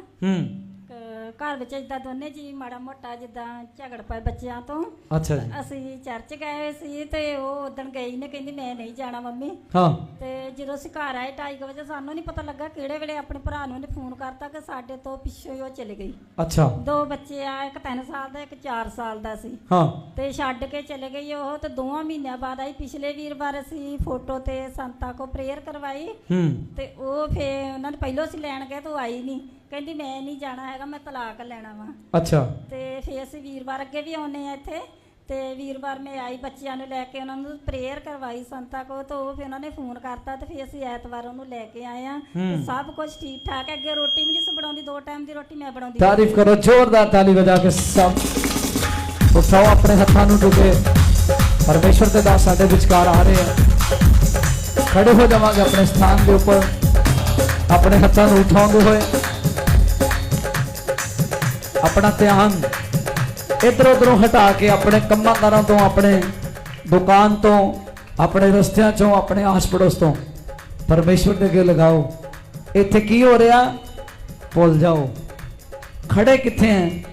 ਘਰ ਵਿੱਚ ਇਦਾਂ ਦੋਨੇ ਜੀ ਮਾੜਾ ਮੋਟਾ ਜਿੱਦਾਂ ਝਗੜ ਪਏ ਬੱਚਿਆਂ ਤੋਂ। ਅੱਛਾ ਜੀ। ਅਸੀਂ ਚਰਚ ਗਏ ਹੋਏ ਸੀ ਤੇ ਉਹ ਉਦਣ ਗਈ ਨੇ, ਕਹਿੰਦੀ ਮੈਂ ਨਹੀਂ ਜਾਣਾ ਮੰਮੀ। ਹਾਂ। ਤੇ ਜਦੋਂ ਅਸੀਂ ਘਰ ਆਏ 2:30 ਵਜੇ, ਸਾਨੂੰ ਨਹੀਂ ਪਤਾ ਲੱਗਾ ਕਿਹੜੇ ਵੇਲੇ ਆਪਣੇ ਭਰਾ ਨੂੰ ਉਹਨੇ ਫੋਨ ਕਰਤਾ ਕਿ ਸਾਡੇ ਤੋਂ ਪਿੱਛੇ ਹੀ ਉਹ ਚਲੇ ਗਈ। ਅੱਛਾ। 2 ਬੱਚੇ ਆ, ਇੱਕ 3 ਸਾਲ ਦਾ, ਇੱਕ 4 ਸਾਲ ਦਾ ਸੀ। ਹਾਂ। ਤੇ ਛੱਡ ਕੇ ਚਲੇ ਗਈ ਉਹ। ਤੇ 2 ਮਹੀਨਿਆਂ ਬਾਅਦ ਆਈ। ਪਿਛਲੇ ਵੀਰਵਾਰ ਅਸੀਂ ਫੋਟੋ ਤੇ ਸੰਤਾਂ ਕੋ ਪ੍ਰੇਅਰ ਕਰਵਾਈ ਤੇ ਉਹ ਫੇਰ ਉਹਨਾਂ ਨੇ ਪਹਿਲੋਂ ਅਸੀਂ ਲੈਣ ਗਏ ਤਾਂ ਆਈ ਨਹੀਂ, ਕਹਿੰਦੀ ਮੈਂ ਨਹੀਂ ਜਾਣਾ ਹੈਗਾ, ਮੈਂ ਤਲਾਕ ਲੈਣਾ ਵਾ। ਅੱਛਾ। ਤੇ ਫੇਰ ਅਸੀਂ ਵੀਰਵਾਰ ਅੱਗੇ ਵੀ ਆਉਨੇ ਆ ਇੱਥੇ, ਤੇ ਵੀਰਵਾਰ ਮੈਂ ਆਈ ਬੱਚਿਆਂ ਨੂੰ ਲੈ ਕੇ, ਉਹਨਾਂ ਨੂੰ ਪ੍ਰੇਅਰ ਕਰਵਾਈ ਸੰਤਾਂ ਕੋ। ਤਾਂ ਉਹ ਫਿਰ ਉਹਨਾਂ ਨੇ ਫੋਨ ਕਰਤਾ ਤੇ ਫਿਰ ਅਸੀਂ ਐਤਵਾਰ ਉਹਨੂੰ ਲੈ ਕੇ ਆਏ ਆ। ਸਭ ਕੁਝ ਠੀਕ ਠਾਕ ਹੈ। ਅੱਗੇ ਰੋਟੀ ਵੀ ਨਹੀਂ ਸੀ ਬਣਾਉਂਦੀ, 2 ਟਾਈਮ ਦੀ ਰੋਟੀ ਮੈਂ ਬਣਾਉਂਦੀ। ਤਾਰੀਫ ਕਰੋ ਜ਼ੋਰਦਾਰ ਤਾਲੀ ਵਜਾ ਕੇ ਸਭ। ਉਠਾਓ ਆਪਣੇ ਹੱਥਾਂ ਨੂੰ ਟੁਕੇ, ਪਰਮੇਸ਼ਰ ਦੇ ਦਾਸ ਸਾਡੇ ਵਿਚਕਾਰ ਆ ਰਹੇ ਆ। ਖੜੇ ਹੋ ਜਾਵਾਂਗੇ ਆਪਣੇ ਸਥਾਨ ਦੇ ਉੱਪਰ, ਆਪਣੇ ਹੱਥਾਂ ਨੂੰ ਉਠਾਉਂਦੇ ਹੋਏ अपना ध्यान इधर उधरों हटा के अपने कम्मा कारां तो, अपने दुकान तो, अपने रस्तियां चों, अपने आस पड़ोस तो परमेश्वर के अगे लगाओ। इत्थे की हो रहा भुल जाओ, खड़े कित्थे हैं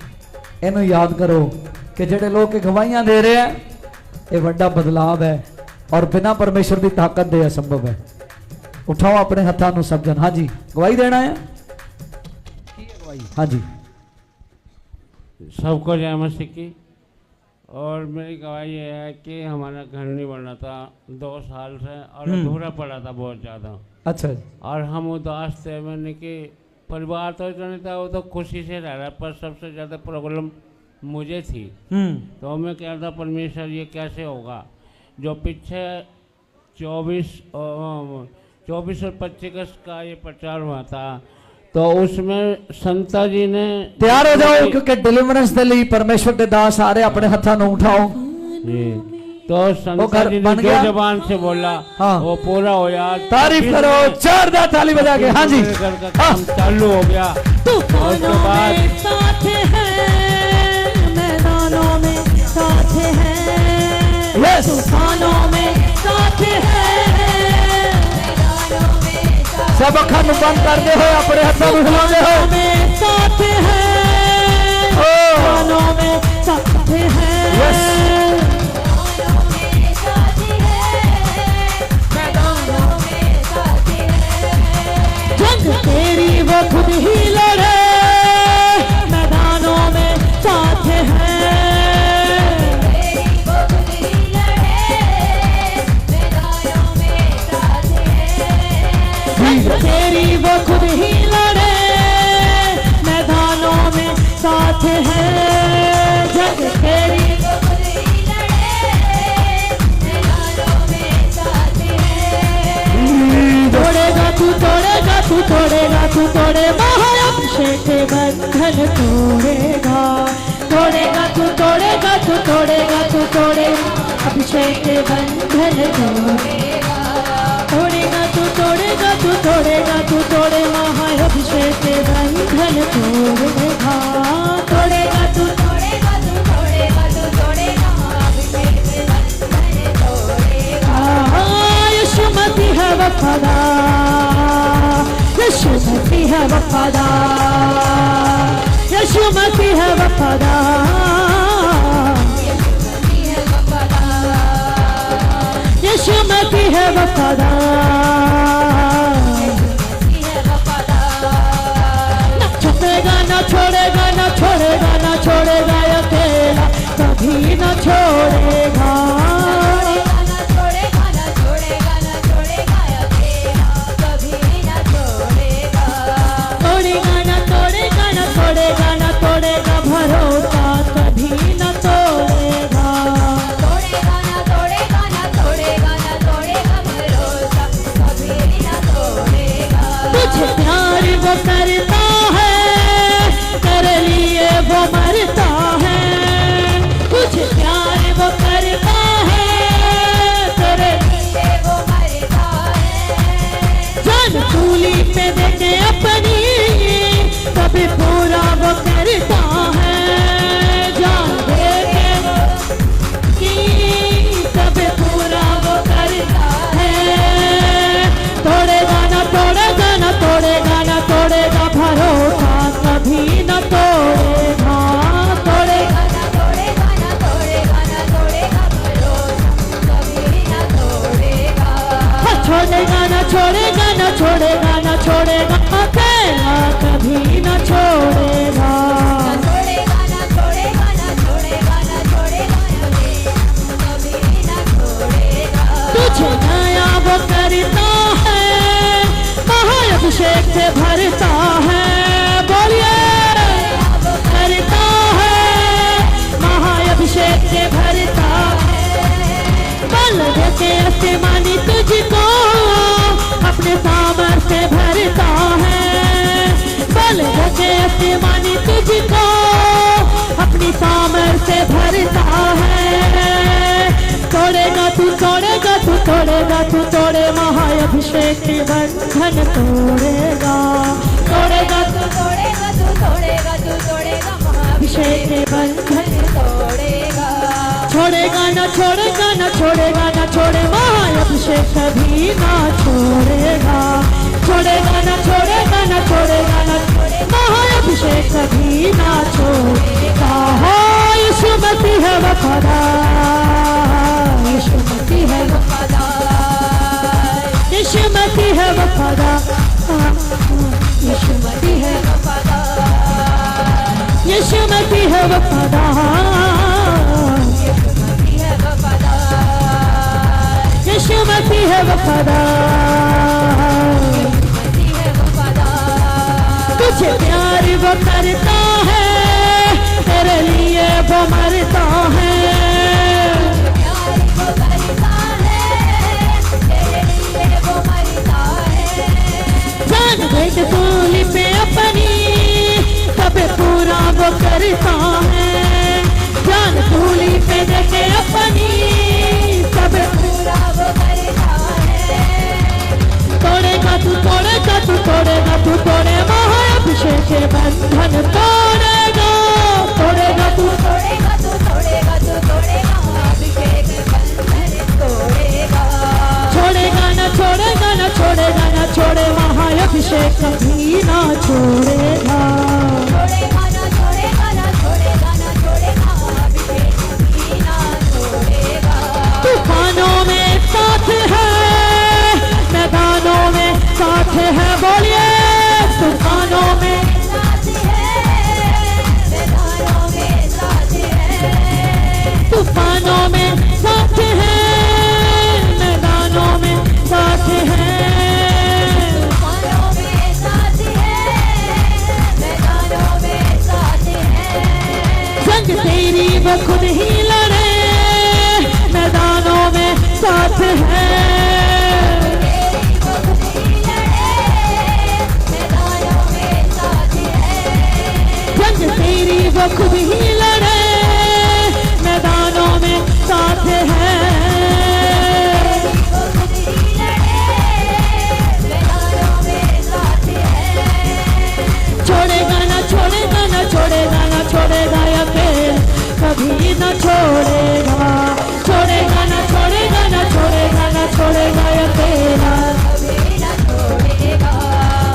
इनू याद करो कि जेडे लोग गवाहियां दे रहे हैं ये बड़ा बदलाव है और बिना परमेश्वर की ताकत दे असंभव है। उठाओ अपने हाथों नू सब जन। हाँ जी, गवाही देना है। हाँ जी, सबको जय मसीह की। और मेरी गवाही ये है कि हमारा घर नहीं बना था 2 साल से और अधूरा पड़ा था बहुत ज़्यादा। अच्छा। और हम उदास थे, मैंने कि परिवार तो इतना नहीं था, वो तो खुशी से रह रहा, पर सबसे ज़्यादा प्रॉब्लम मुझे थी। तो मैं कह रहा था परमेश्वर ये कैसे होगा। जो पीछे 24 और 25 का ये प्रचार हुआ था, तो उसमें संता जी ने तैयार हो जाओ क्योंकि डिलीवरेंस के लिए परमेश्वर के दास आ रहे, अपने हाथों में उठाओ जी। तो संता जी ने जो जबान से बोला वो पूरा हो गया। तारीफ करो जोरदार ताली बजा के। हाँ जी, काम चालू हो गया। तूफानों में साथ हैं, मैदानों में साथ हैं, तूफानों में साथ हैं। सब अखा बंद करते हो, अपने हाथों में हिलाते हो। में साथ हैं, मैदानों में साथ हैं, जंग तेरी वो खुद ही लड़े, मैदानों में साथ हैं। तेरी वो खुद ही लड़े, मैदानों में साथ है। जंग तेरी वो खुद ही लड़े, मैदानों में साथ है। तोड़ेगा तू तोड़ेगा तू तोड़ेगा तू तोड़े, महाअभिषेक के बंधन तोड़ेगा। तोड़ेगा तू तोड़ेगा तू तोड़ेगा तू तोड़े, अभिषेक के बंधन तोड़ेगा। तोड़ेगा तू तोड़ेगा तू तोड़ेगा तू तोड़े, महाअभिषेक के बंधन तोड़ेगा। तोड़ेगा तू तोड़ेगा तू तोड़ेगा तू तोड़े, महाअभिषेक के बंधन तोड़ेगा। यीशु मसीह है वफादार, यीशु मसीह है वफादार, यीशु मसीह है वफादार, यीशु मसीह है वफादार, ना छूटेगा ना छोड़ेगा ना छोड़ेगा ना छोड़ेगा अकेला कभी ना छोड़ेगा, तोड़ेगा भरोसा कभी न तोड़ेगा, तुझे प्यार वो करता है, तेरे लिए वो मरता है, तुझे प्यार वो करता है, तेरे लिए वो मरता है, जान सूली पे देके अपनी कभी पूरा वो करता है, जान देके कि कभी पूरा वो करता है, तोड़ेगा ना तोड़ेगा ना तोड़ेगा ना तोड़ेगा भरोसा कभी न तोड़ेगा, तोड़ेगा ना तोड़ेगा ना तोड़ेगा ना तोड़ेगा भरोसा कभी न तोड़ेगा, छोड़ेगा ना छोड़ेगा ना छोड़ेगा ना छोड़ेगा अकेला कभी न छोड़ेगा, छोड़ेगा ना छोड़ेगा ना छोड़ेगा ना छोड़ेगा कभी न छोड़ेगा, तुझे नया वो करता है, महाअभिषेक से भरता है, बोलिए करता है, महाअभिषेक से भरता है, बल देके आसमानी तुझको अपने सामर्थ से भरता है, बल देके आसमानी तुझको अपनी सामर्थ से भरता है, तोड़ेगा तू तोड़ेगा तू तोड़ेगा तू तोड़े महाअभिषेक के बंधन तोड़ेगा, तोड़ेगा तू तोड़ेगा तू तोड़ेगा तू तोड़ेगा महाअभिषेक के बंधन तोड़ेगा, छोड़ेगा ना छोड़ेगा ना छोड़ेगा ना छोड़े महाअभिषेक कभी ना छोड़ेगा, छोड़ेगा ना छोड़ेगा ना छोड़ेगा ना छोड़े महाअभिषेक कभी ना छोड़ेगा, हो यीशु मसीह है वफादार, यीशु मसीह है वफादार, यीशु मसीह है वफादार, यीशु मसीह है वफादार, यीशु मसीह है वफादार, यीशु मसीह है वफादार, तुझे प्यार वो करता है, तेरे लिए वो मरता है, जान देके सूली पे अपनी कभी पूरा वो करता है, जान सूली पे देके अपनी कभी पूरा वो करता है, तोड़ेगा तू तोड़ेगा तू तोड़ेगा तू तोड़े महाअभिषेक के बंधन तोड़ेगा, तोड़ेगा तू तोड़ेगा तू तोड़ेगा तू तोड़ेगा महाअभिषेक के बंधन तोड़ेगा, छोड़ेगा ना छोड़ेगा ना छोड़ेगा ना छोड़े महाअभिषेक कभी ना छोड़ेगा, छोड़ेगा ना छोड़ेगा ना छोड़ेगा ना छोड़ेगा महाअभिषेक कभी ना छोड़ेगा, तूफानों में साथ है, मैदानों में साथ है, बोलिए तूफानों में साथ है, मैदानों में साथ है, तूफानों में साथ है, मैदानों में साथ है, तूफानों में साथ है, मैदानों में साथ है, जंग तेरी वो खुद ही लड़े, मैदानों में साथ है, तेरी वो खुद ही लड़े, मैदानों में साथ है, छोड़ेगा ना छोड़ेगा ना छोड़ेगा ना छोड़ेगा अकेला कभी ना छोड़ेगा, छोड़ेगा ना छोड़ेगा ना छोड़ेगा ना छोड़ेगा अकेला कभी ना छोड़ेगा,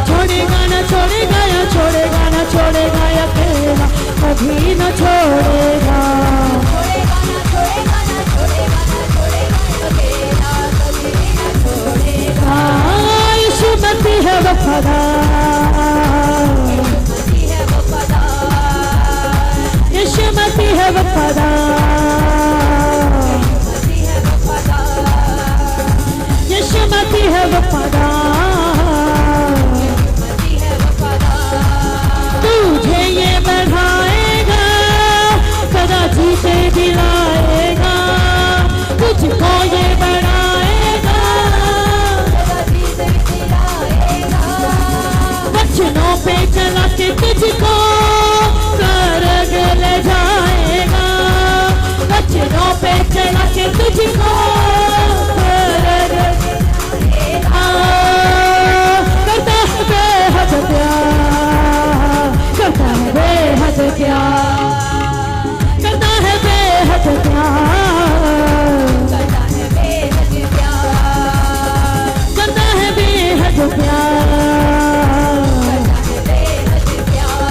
छोड़ेगा ना छोड़ेगा ना छोड़ेगा ना छोड़ेगा अकेला कभी न छोड़ेगा। हाँ, यीशु मसीह है वफादार, यीशु मसीह है वफादार, यीशु मसीह है वफादार। तुझे ये बढ़ाएगा, सदा जीते दिलाएगा, तुझको ये बढ़ाएगा, बचनों पे चला के तुझको स्वर्ग ले जाएगा, बचनों पे चला के तुझको स्वर्ग ले जाएगा। करता है बेहद प्यार, करता है बेहद प्यार, करता है बेहद प्यार, करता है बेहद प्यार, करता है बेहद प्यार,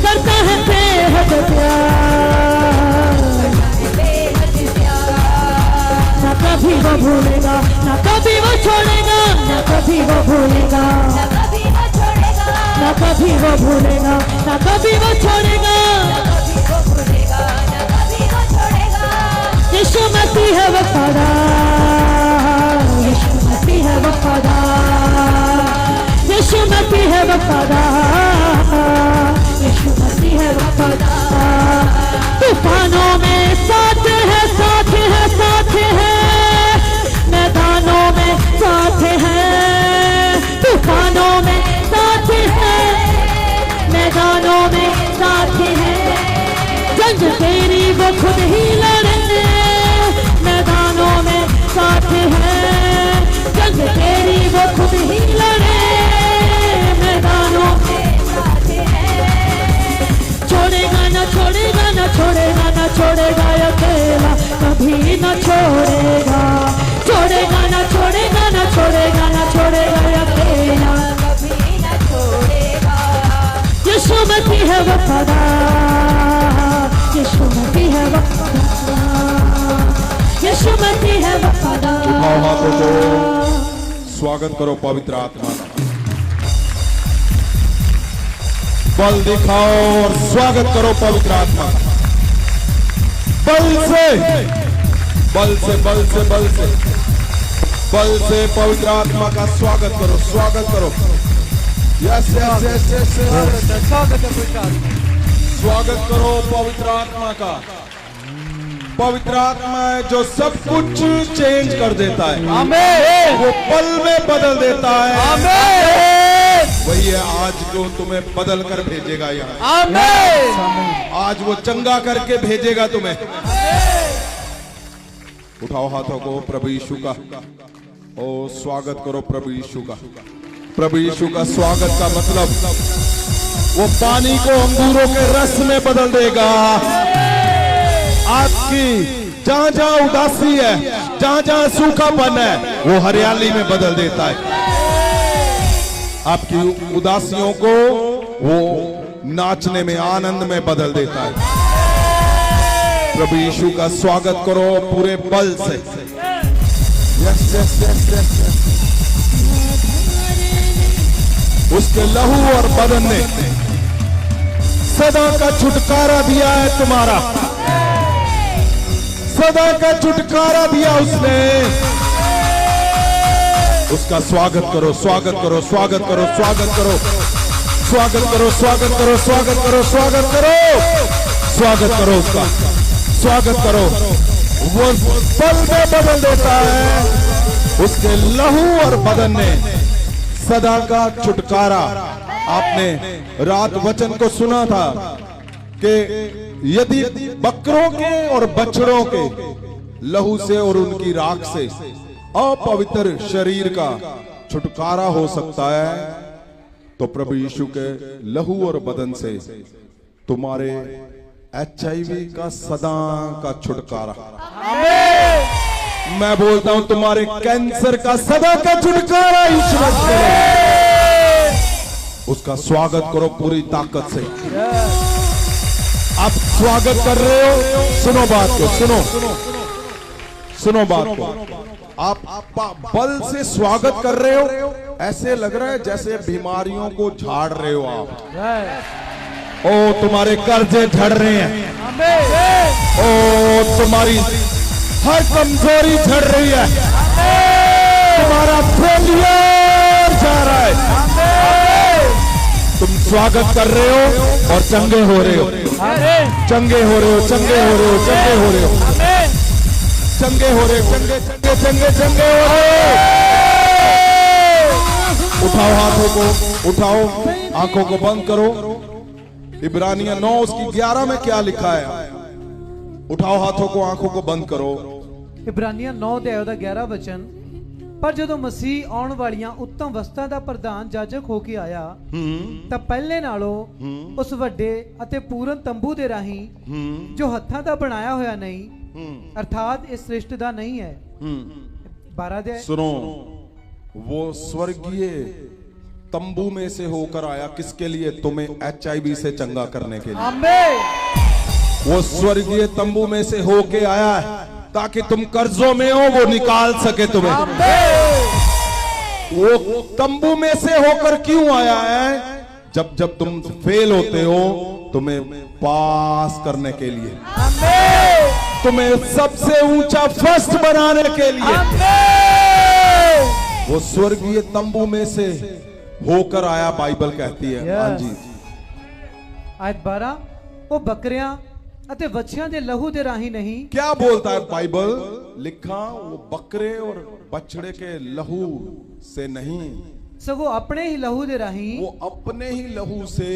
करता है बेहद प्यार। ना कभी वो भूलेगा, ना कभी वो छोड़ेगा, ना कभी वो भूलेगा, ना कभी वो भूलेगा, ना कभी वो छोड़ेगा। यीशु मसीह है वफादार, यीशु मसीह है वफादार, यीशु मसीह है वफादार, यीशु मसीह है वफादार। तूफानों में साथ है, साथ है, साथ है, मैदानों में साथ है, तूफानों में साथ है, मैदानों में साथ है। जंग तेरी वो खुद ही लड़े, मैदानों में साथ है, जंग तेरी वो खुद ही लड़े, मैदानों में साथ है। छोड़ेगा ना छोड़ेगा ना छोड़ेगा ना छोड़ेगा अकेला, कभी ना छोड़ेगा, छोड़ेगा ना छोड़ेगा ना छोड़ेगा ना छोड़ेगा अकेला, कभी ना छोड़ेगा। यीशु मसीह है वफादार, यीशु मसीह है वफादार, यीशु मसीह है वफादार। उठाओ हाथों को, स्वागत करो पवित्र आत्मा का। बल दिखाओ और स्वागत करो पवित्र आत्मा का। बल से बल से बल से बल से बल से पवित्र आत्मा का स्वागत करो, स्वागत करो। यस यस यस यस, स्वागत है पवित्र आत्मा, स्वागत करो पवित्र आत्मा का। पवित्र आत्मा है जो सब कुछ चेंज कर देता है, आमीन। वो पल में बदल देता है, आमीन, वही है आज को तुम्हें बदल कर भेजेगा यहाँ। आमीन, आज वो चंगा करके भेजेगा तुम्हें। उठाओ हाथों को प्रभु यीशु का, ओ स्वागत करो प्रभु यीशु का। प्रभु यीशु का स्वागत का मतलब वो पानी को अंगूरों के रस में बदल देगा। आपकी जहां जहां उदासी है, जहां जहां सूखापन है, वो हरियाली में बदल देता है। आपकी उदासियों को वो नाचने में, आनंद में बदल देता है। प्रभु यीशु का स्वागत करो पूरे बल से। Yes yes yes yes. उसके लहू और बदन ने सदा का छुटकारा दिया है तुम्हारा, सदा का छुटकारा दिया उसने। उसका स्वागत करो, स्वागत करो, स्वागत करो, स्वागत करो, स्वागत करो, स्वागत करो, स्वागत करो, स्वागत करो, स्वागत करो उसका, स्वागत करो। वो पल में बदल देता है। उसके लहू और बदन ने सदा का छुटकारा। आपने रात वचन को सुना था कि यदि बकरों के और बछड़ों के लहू से और उनकी राख से अपवित्र शरीर का छुटकारा हो सकता है, तो प्रभु यीशु के लहू और बदन से तुम्हारे HIV का सदा का छुटकारा। मैं बोलता हूं तुम्हारे कैंसर का सदा का छुटकारा ईश्वर करे। उसका स्वागत करो पूरी ताकत से। आप स्वागत कर रहे हो, सुनो बात को, सुनो बात को। आप बल से स्वागत कर रहे हो, ऐसे लग रहा है जैसे बीमारियों को झाड़ रहे हो आप। ओ तुम्हारे कर्जे झड़ रहे हैं, ओ तुम्हारी हर कमजोरी झड़ रही है, तुम्हारा फेलियर जा रहा है। तुम स्वागत कर रहे हो और चंगे हो रहे हो, चंगे हो रहे हो, चंगे हो रहे हो, चंगे हो रहे हो, चंगे हो रहे, चंगे चंगे चंगे चंगे हो रहे हो। उठाओ हाथों को, उठाओ, आंखों को बंद करो। इब्रानिया 9 उसकी 11 में क्या लिखा है? उठाओ हाथों को, आंखों को बंद करो। ਇਬਰਾਨੀਆਂ 9 ਦੇ 11 ਵਚਨ, ਪਰ ਜਦੋਂ ਮਸੀਹ ਆਉਣ ਵਾਲੀਆਂ ਉੱਤਮ ਵਸਤਾਂ ਦਾ ਪ੍ਰਧਾਨ ਜਾਜਕ ਹੋ ਕੇ ਆਇਆ ਤਾਂ ਪਹਿਲੇ ਨਾਲੋਂ ਉਸ ਵੱਡੇ ਅਤੇ ਪੂਰਨ ਤੰਬੂ ਦੇ ਰਾਹੀਂ ਜੋ ਹੱਥਾਂ ਦਾ ਬਣਾਇਆ ਹੋਇਆ ਨਹੀਂ ਅਰਥਾਤ ਇਸ ਸ੍ਰਿਸ਼ਟ ਦਾ ਨਹੀਂ ਹੈ। 12 ਦੇ सुनो, वो स्वर्गीय तंबू में से होकर आया किसके लिए? तुम्हें HIV से चंगा करने के लिए। आमीन। वो स्वर्गीय तंबू में से होके आया है ताकि तुम कर्जों में हो, वो निकाल सके तुम्हें। वो तंबू में से होकर क्यों आया है? जब जब तुम फेल होते हो, तुम्हें पास करने के लिए, तुम्हें सबसे ऊंचा फर्स्ट बनाने के लिए वो स्वर्गीय तंबू में से होकर आया, बाइबल कहती है। हाँ जी। आयत 12, वो बकरियां ਅਤੇ ਬੱਚਿਆਂ ਦੇ ਲਹੂ ਦੇ ਰਾਹੀਂ नहीं। क्या बोलता है बाइबल? लिखा वो बकरे और बछड़े के लहू से नहीं, ਸਗੋਂ ਆਪਣੇ ਹੀ ਲਹੂ ਦੇ ਰਾਹੀਂ वो अपने ही लहू से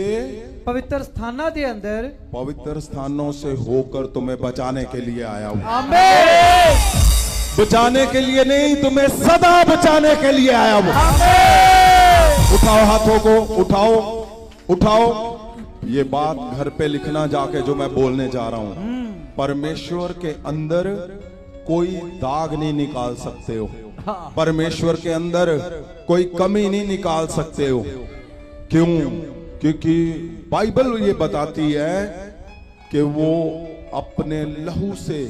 ਪਵਿੱਤਰ ਸਥਾਨਾਂ ਦੇ ਅੰਦਰ पवित्र स्थानों से होकर तुम्हें बचाने के लिए आया हूं। आमीन। बचाने के लिए नहीं, तुम्हें सदा बचाने के लिए आया हूं। उठाओ हाथों को, उठाओ, उठाओ। ये बात घर पे लिखना जाके जो मैं बोलने जा रहा हूं। परमेश्वर के अंदर कोई दाग नहीं निकाल सकते हो, परमेश्वर के अंदर कोई कमी नहीं निकाल सकते हो। क्यों? क्योंकि बाइबल ये बताती है कि वो अपने लहू से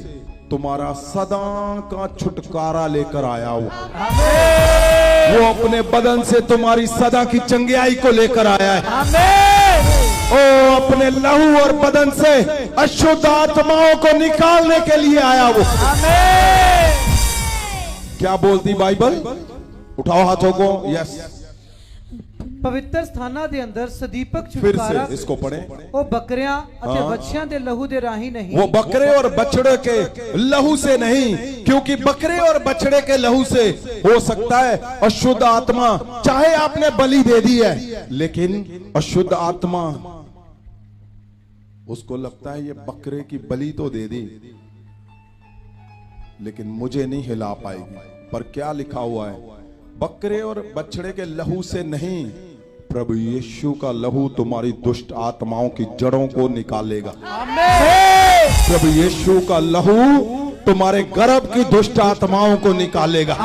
तुम्हारा सदा का छुटकारा लेकर आया हो। वो अपने बदन से तुम्हारी सदा की चंगियाई को लेकर आया है। ओ अपने लहू और बदन से अशुद्ध आत्माओं को निकालने के लिए आया वो। क्या बोलती बाइबल? उठाओ हाथों को। यस। ਪਵਿੱਤਰ ਸਥਾਨਾਂ ਦੇ ਅੰਦਰ ਸਦੀਪਕ फिर ਛੁਟਕਾਰਾ से इसको पढ़े। ਉਹ ਬੱਕਰਿਆਂ ਅਤੇ ਬੱਚਿਆਂ ਦੇ ਲਹੂ ਦੇ ਰਾਹੀਂ ਨਹੀਂ। वो बकरे और बछड़े के लहू से नहीं, क्योंकि बकरे और बछड़े के लहू से हो सकता है अशुद्ध आत्मा, चाहे आपने बलि दे दी है, लेकिन अशुद्ध आत्मा उसको लगता है ये बकरे की बलि तो दे दी, लेकिन मुझे नहीं हिला पाएगी। पर क्या लिखा हुआ है? बकरे और बछड़े के लहू से नहीं, प्रभु यीशु का लहू तुम्हारी दुष्ट आत्माओं की जड़ों को निकालेगा। प्रभु यीशु का लहू तुम्हारे गर्भ की दुष्ट आत्माओं को निकालेगा।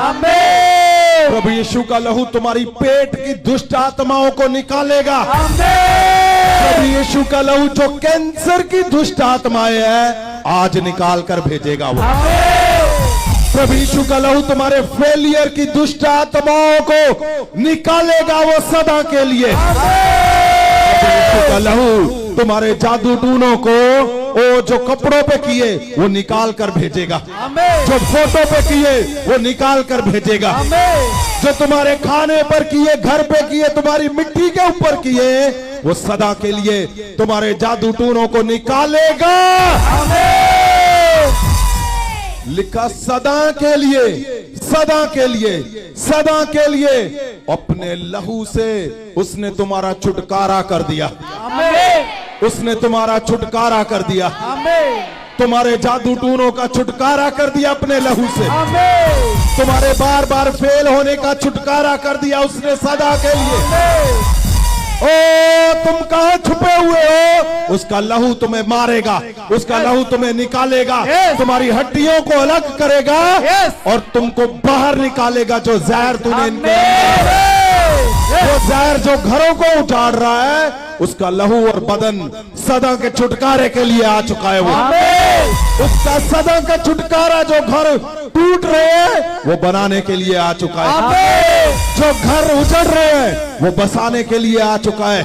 प्रभु यीशु का लहू तुम्हारी पेट की दुष्ट आत्माओं को निकालेगा। प्रभु यीशु का लहू जो कैंसर की दुष्ट आत्माएं हैं आज निकाल कर भेजेगा वो। प्रभु यीशु का लहू तुम्हारे फेलियर की दुष्ट आत्माओं को निकालेगा वो सदा के लिए। प्रभु यीशु का लहू तुम्हारे जादू टूनों को वो जो कपड़ों पे किए वो निकाल कर भेजेगा, जो फोटो पे किए वो निकाल कर भेजेगा, जो तुम्हारे खाने पर किए, घर पे किए, तुम्हारी मिट्टी के ऊपर किए, वो सदा के लिए तुम्हारे जादू टूनों को निकालेगा। लिखा सदा के लिए, सदा के लिए, सदा के लिए अपने लहू से उसने तुम्हारा छुटकारा कर दिया। उसने तुम्हारा छुटकारा कर दिया। तुम्हारे जादू टूनों का छुटकारा कर दिया अपने लहू से। तुम्हारे बार बार फेल होने का छुटकारा कर दिया उसने सदा के लिए। ओ तुम कहां छुपे हुए हो? उसका लहू तुम्हें मारेगा, उसका लहू तुम्हें निकालेगा, तुम्हारी हड्डियों को अलग करेगा और तुमको बाहर निकालेगा जो जहर तूने वो जहर जो घरों को उजाड़ रहा है, उसका लहू और बदन सदा के छुटकारे के लिए आ चुका है। वो उसका सदा का छुटकारा, जो घर टूट रहे हैं वो बनाने के लिए आ चुका है। जो घर उजड़ रहे हैं वो बसाने के लिए आ चुका है।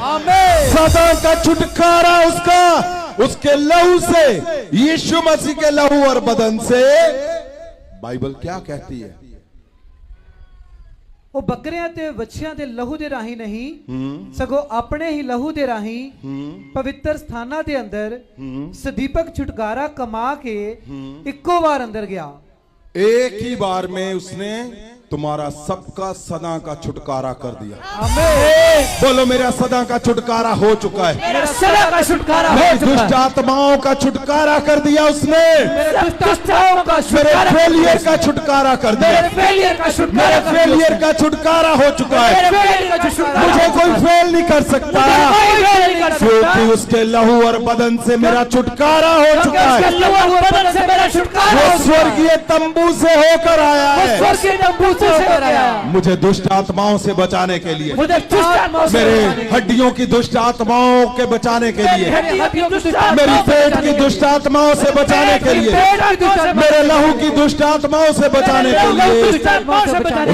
सदा का छुटकारा उसका, उसके लहू से, यीशु मसीह के लहू और बदन से। बाइबल क्या कहती है? ਉਹ ਬੱਕਰਿਆਂ ਤੇ ਵੱਛਿਆਂ ਦੇ ਲਹੂ ਦੇ ਰਾਹੀਂ ਨਹੀਂ ਸਗੋਂ ਆਪਣੇ ਹੀ ਲਹੂ ਦੇ ਰਾਹੀਂ ਪਵਿੱਤਰ ਸਥਾਨਾਂ ਦੇ ਅੰਦਰ ਸਦੀਪਕ ਛੁਟਕਾਰਾ ਕਮਾ ਕੇ ਇੱਕੋ ਵਾਰ ਅੰਦਰ ਗਿਆ। एक ही बार में उसने तुम्हारा सबका सदा का छुटकारा कर दिया। बोलो मेरा सदा का छुटकारा हो चुका है। मेरा सदा का छुटकारा हो चुका है। दुष्ट आत्माओं का छुटकारा कर दिया उसने। मेरे दुष्टात्माओं का मेरे फेलियर का छुटकारा कर दिया। मेरे फेलियर का छुटकारा, मेरे फेलियर का छुटकारा हो चुका है। मुझे कोई फेल नहीं कर सकता, क्योंकि उसके लहू और बदन से मेरा छुटकारा हो चुका है। वो स्वर्गीय तंबू से होकर आया है। मुझे दुष्ट आत्माओं से बचाने के लिए, मेरे हड्डियों की दुष्ट आत्माओं के बचाने के लिए, मेरी पेट की दुष्ट आत्माओं से बचाने के लिए, मेरे लहू की दुष्ट आत्माओं से बचाने के लिए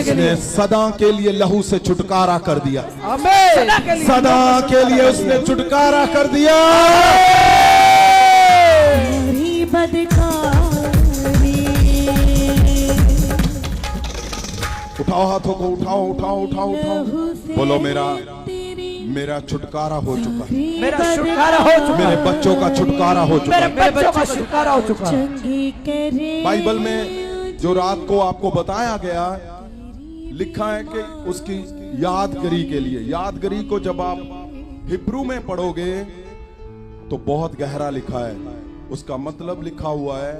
उसने सदा के लिए लहू से छुटकारा कर दिया। सदा के लिए उसने छुटकारा कर दिया। उठाओ हाथों को, उठाओ उठाओ उठाओ उठाओ। बोलो मेरा छुटकारा हो चुका है। मेरा छुटकारा हो चुका है। मेरे बच्चों का छुटकारा हो चुका है। मेरे बच्चों का छुटकारा हो चुका है। बाइबल में जो रात को आपको बताया गया, लिखा है कि उसकी यादगिरी के लिए, यादगिरी को जब आप हिब्रू में पढ़ोगे तो बहुत गहरा लिखा है। उसका मतलब लिखा हुआ है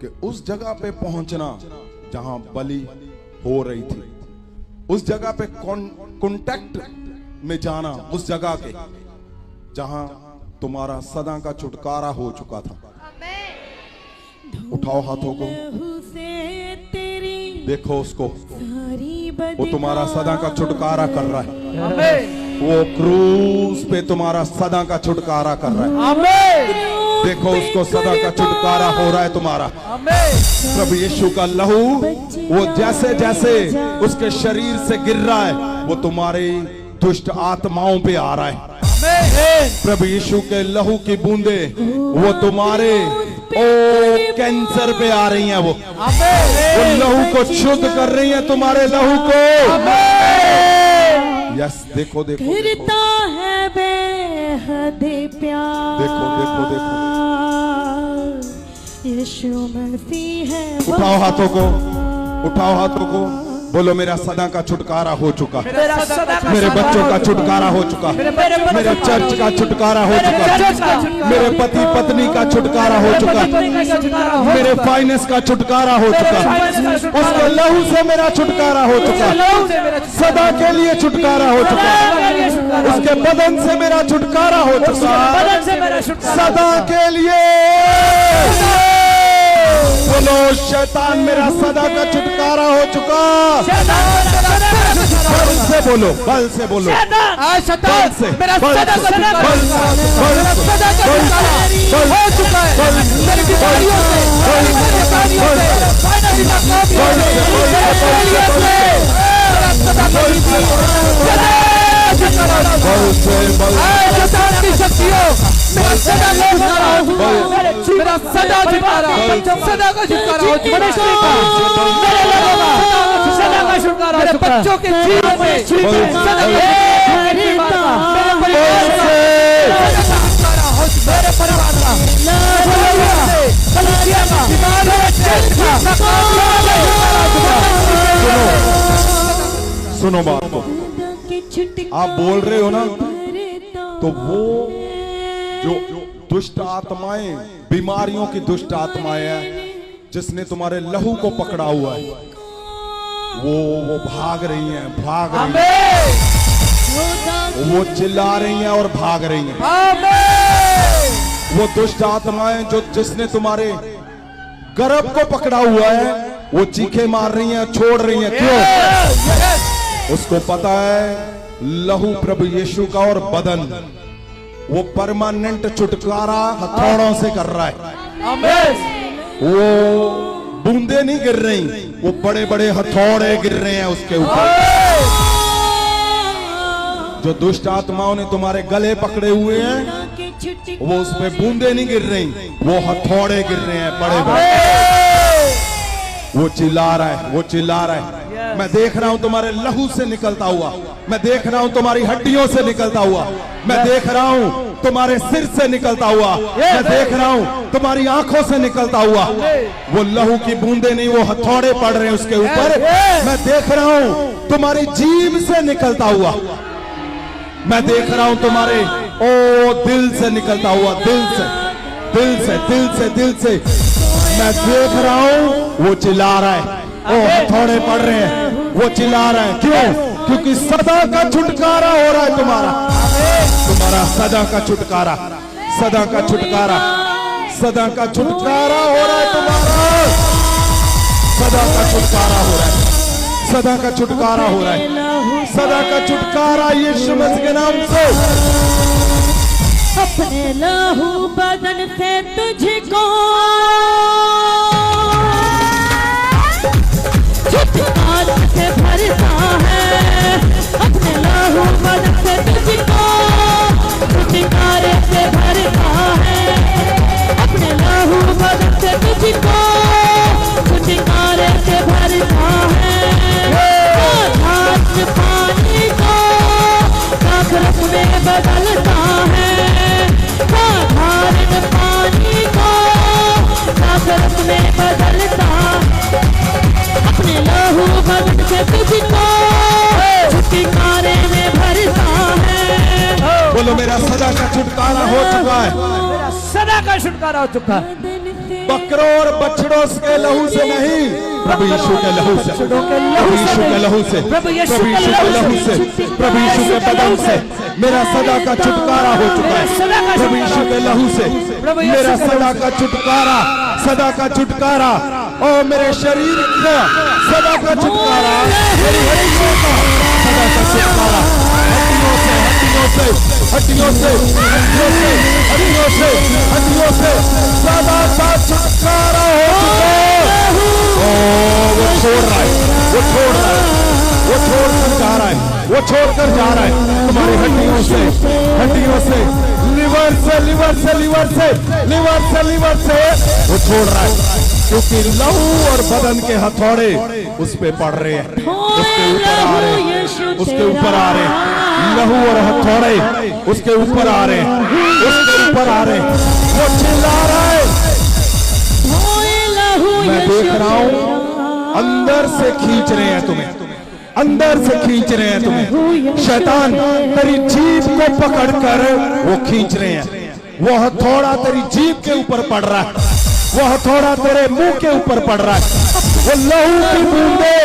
कि उस जगह पे पहुंचना जहां बलि हो रही थी, उस जगह पे कांटेक्ट में जाना, उस जगह के जहां तुम्हारा सदा का छुटकारा हो चुका था। उठाओ हाथों को, देखो उसको, वो तुम्हारा सदा का छुटकारा कर रहा है। वो क्रूस पे तुम्हारा सदा का छुटकारा कर रहा है। देखो उसको सदा का छुटकारा हो रहा है तुम्हारा। प्रभु यीशु का लहू वो जैसे जैसे उसके शरीर से गिर रहा है, वो तुम्हारी दुष्ट आत्माओं पे आ रहा है। प्रभु यीशु के लहू की बूंदे वो तुम्हारे कैंसर पे आ रही हैं। वो लहू को शुद्ध कर रही हैं, तुम्हारे लहू को। यस, देखो देखो फिरता है बेहद प्यार। देखो देखो देखो, यीशु मसीह है। उठाओ हाथों को, उठाओ हाथों को। बोलो मेरा सदा का छुटकारा हो चुका, मेरे बच्चों का छुटकारा हो चुका, मेरे चर्च का छुटकारा हो चुका, मेरे पति पत्नी का छुटकारा हो चुका, मेरे फाइनेंस का छुटकारा हो चुका, उसके लहू से मेरा छुटकारा हो चुका, सदा के लिए छुटकारा हो चुका, उसके बदन से मेरा छुटकारा हो चुका, सदा के लिए। बोलो शैतान मेरा सदा का छुटकारा हो चुका। बल से बोलो, बल से बोलो, बल से, मेरा सदा का छुटकारा हो चुका है। मेरी बीमारियों से, मेरी परेशानियों से, फाइनेंशियल नाकामियों से, मेरा सदा का शैतान की शक्तियों मेरा सदा का छुटकारा हो चुका है। मेरा सदा छुटकारा, सदा का छुटकारा हो चुका है। मेरे लोगों का सदा का छुटकारा हो चुका है। मेरे बच्चों के जीवन में सदा का मेरे परिवार से छुटकारा हो चुका है। मेरे परिवार का, कलीसिया का, मेरे चर्च का सुनो बात को, आप बोल रहे हो ना, तो वो जो दुष्ट आत्माएं, बीमारियों की दुष्ट आत्माएं हैं, जिसने तुम्हारे लहू को पकड़ा हुआ है, वो भाग रही हैं, भाग रही हैं, वो चिल्ला रही हैं और भाग रही हैं। वो दुष्ट आत्माएं जो जिसने तुम्हारे गर्भ को पकड़ा हुआ है, वो चीखे मार रही हैं, छोड़ रही हैं। क्यों? उसको पता है लहू प्रभु यीशु का और बदन वो परमानेंट छुटकारा हथौड़ों से कर रहा है। वो बूंदे नहीं गिर रही, वो बड़े बड़े हथौड़े गिर रहे हैं उसके ऊपर। जो दुष्ट आत्माओं ने तुम्हारे गले पकड़े हुए हैं वो उस पे बूंदे नहीं गिर रही, वो हथौड़े गिर रहे हैं बड़े बड़े। वो चिल्ला रहा है, वो चिल्ला रहा है। मैं देख रहा हूं तुम्हारे लहू से निकलता हुआ, मैं देख रहा हूं तुम्हारी हड्डियों से निकलता हुआ, मैं देख रहा हूं तुम्हारे सिर से निकलता हुआ, मैं देख रहा हूं तुम्हारी आंखों से निकलता हुआ। वो लहू की बूंदे नहीं, वो हथौड़े पड़ रहे हैं उसके ऊपर। मैं देख रहा हूं तुम्हारी जीभ से निकलता हुआ, मैं देख रहा हूं तुम्हारे दिल से निकलता हुआ, दिल से दिल से दिल से दिल से मैं देख रहा हूं। वो चिल्ला रहा है, हथौड़े पड़ रहे हैं, वो चिल्ला रहा है। क्यों? क्योंकि सदा का छुटकारा हो रहा है तुम्हारा, तुम्हारा सदा का छुटकारा, सदा का छुटकारा, सदा का छुटकारा हो रहा है तुम्हारा, सदा का छुटकारा हो रहा है, सदा का छुटकारा हो रहा है, सदा का छुटकारा यीशु मसीह के नाम से। अपने लहू बदन से तुझको छुटकारे से भरता है, अपने लहू बदन से तुझको छुटकारे से भरता है, अपने लहू बदन से तुझको छुटकारे से भरता है। आधार पानी को सागरत में बदलता है, साधारण पानी को सागरत में बदलता, अपने लहू बदन से तुझको छुटकारे में भरता है। बोलो मेरा सदा का छुटकारा हो चुका है, मेरा सदा का छुटकारा हो चुका है। बकरों और बछड़ों के लहू से नहीं, प्रभु यीशु के लहू से, प्रभु यीशु के लहू से, प्रभु यीशु के लहू से, प्रभु यीशु के बदन से मेरा सदा का छुटकारा हो चुका है। प्रभु यीशु के लहू से मेरा सदा का छुटकारा, सदा का छुटकारा, और मेरे शरीर का सदा का छुटकारा, मेरी हड्डियों का सदा का छुटकारा, हड्डियों से हड्डियों से हड्डियों से हड्डियों से हड्डियों से हड्डियों से सदा का छुटकारा हो चुका है। वो छोड़ रहा है, वो छोड़ रहा है, वो छोड़कर जा रहा है, वो छोड़कर जा रहा है तुम्हारी हड्डियों से, हड्डियों से, लिवर से, लिवर से, लिवर से, लिवर से, लिवर से वो छोड़ रहा है, क्योंकि लहू और बदन के हथौड़े उस पे पड़ रहे हैं, उसके ऊपर आ रहे हैं, उसके ऊपर आ रहे हैं, लहू और हथौड़े उसके ऊपर आ रहे हैं, उसके ऊपर आ रहे हैं। वो चिल्ला रहा है, मैं देख रहा हूं अंदर से खींच रहे हैं तुम्हें, अंदर से खींच रहे हैं तुम्हें। शैतान तेरी जीभ को पकड़कर वो खींच रहे हैं, वो हथौड़ा तेरी जीभ के ऊपर पड़ रहा है, वो हथौड़ा तेरे मुंह के ऊपर पड़ रहा है, वो लहू की बूंदे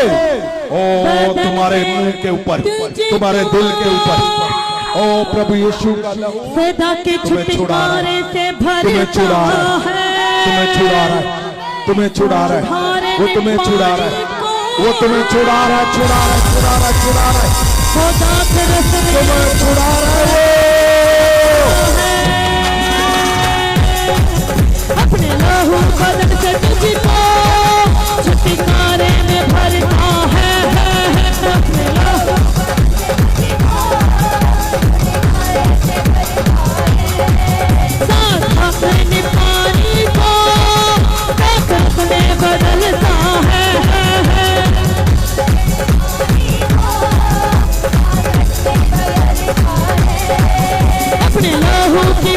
तुम्हारे मुंह के ऊपर, तुम्हारे दिल के ऊपर। ओ प्रभु यीशु का लहू तुम्हें छुड़ा रहा है, तुम्हें छुड़ा रहा है, तुम्हें छुड़ा रहा है, तुम्हें छुड़ा रहा है, वो तुम्हें छुड़ा रहा है, वो तुम्हें छुड़ा रहा है, छुड़ा रहा है, छुड़ा रहा है, छुड़ा रहा है, तुम्हें छुड़ा रहा है। अपने लहू बदन से तुझको छुटकारे में भरता है, अपने लहू साधारण पानी को सागरत में बदलता है, अपने लहू की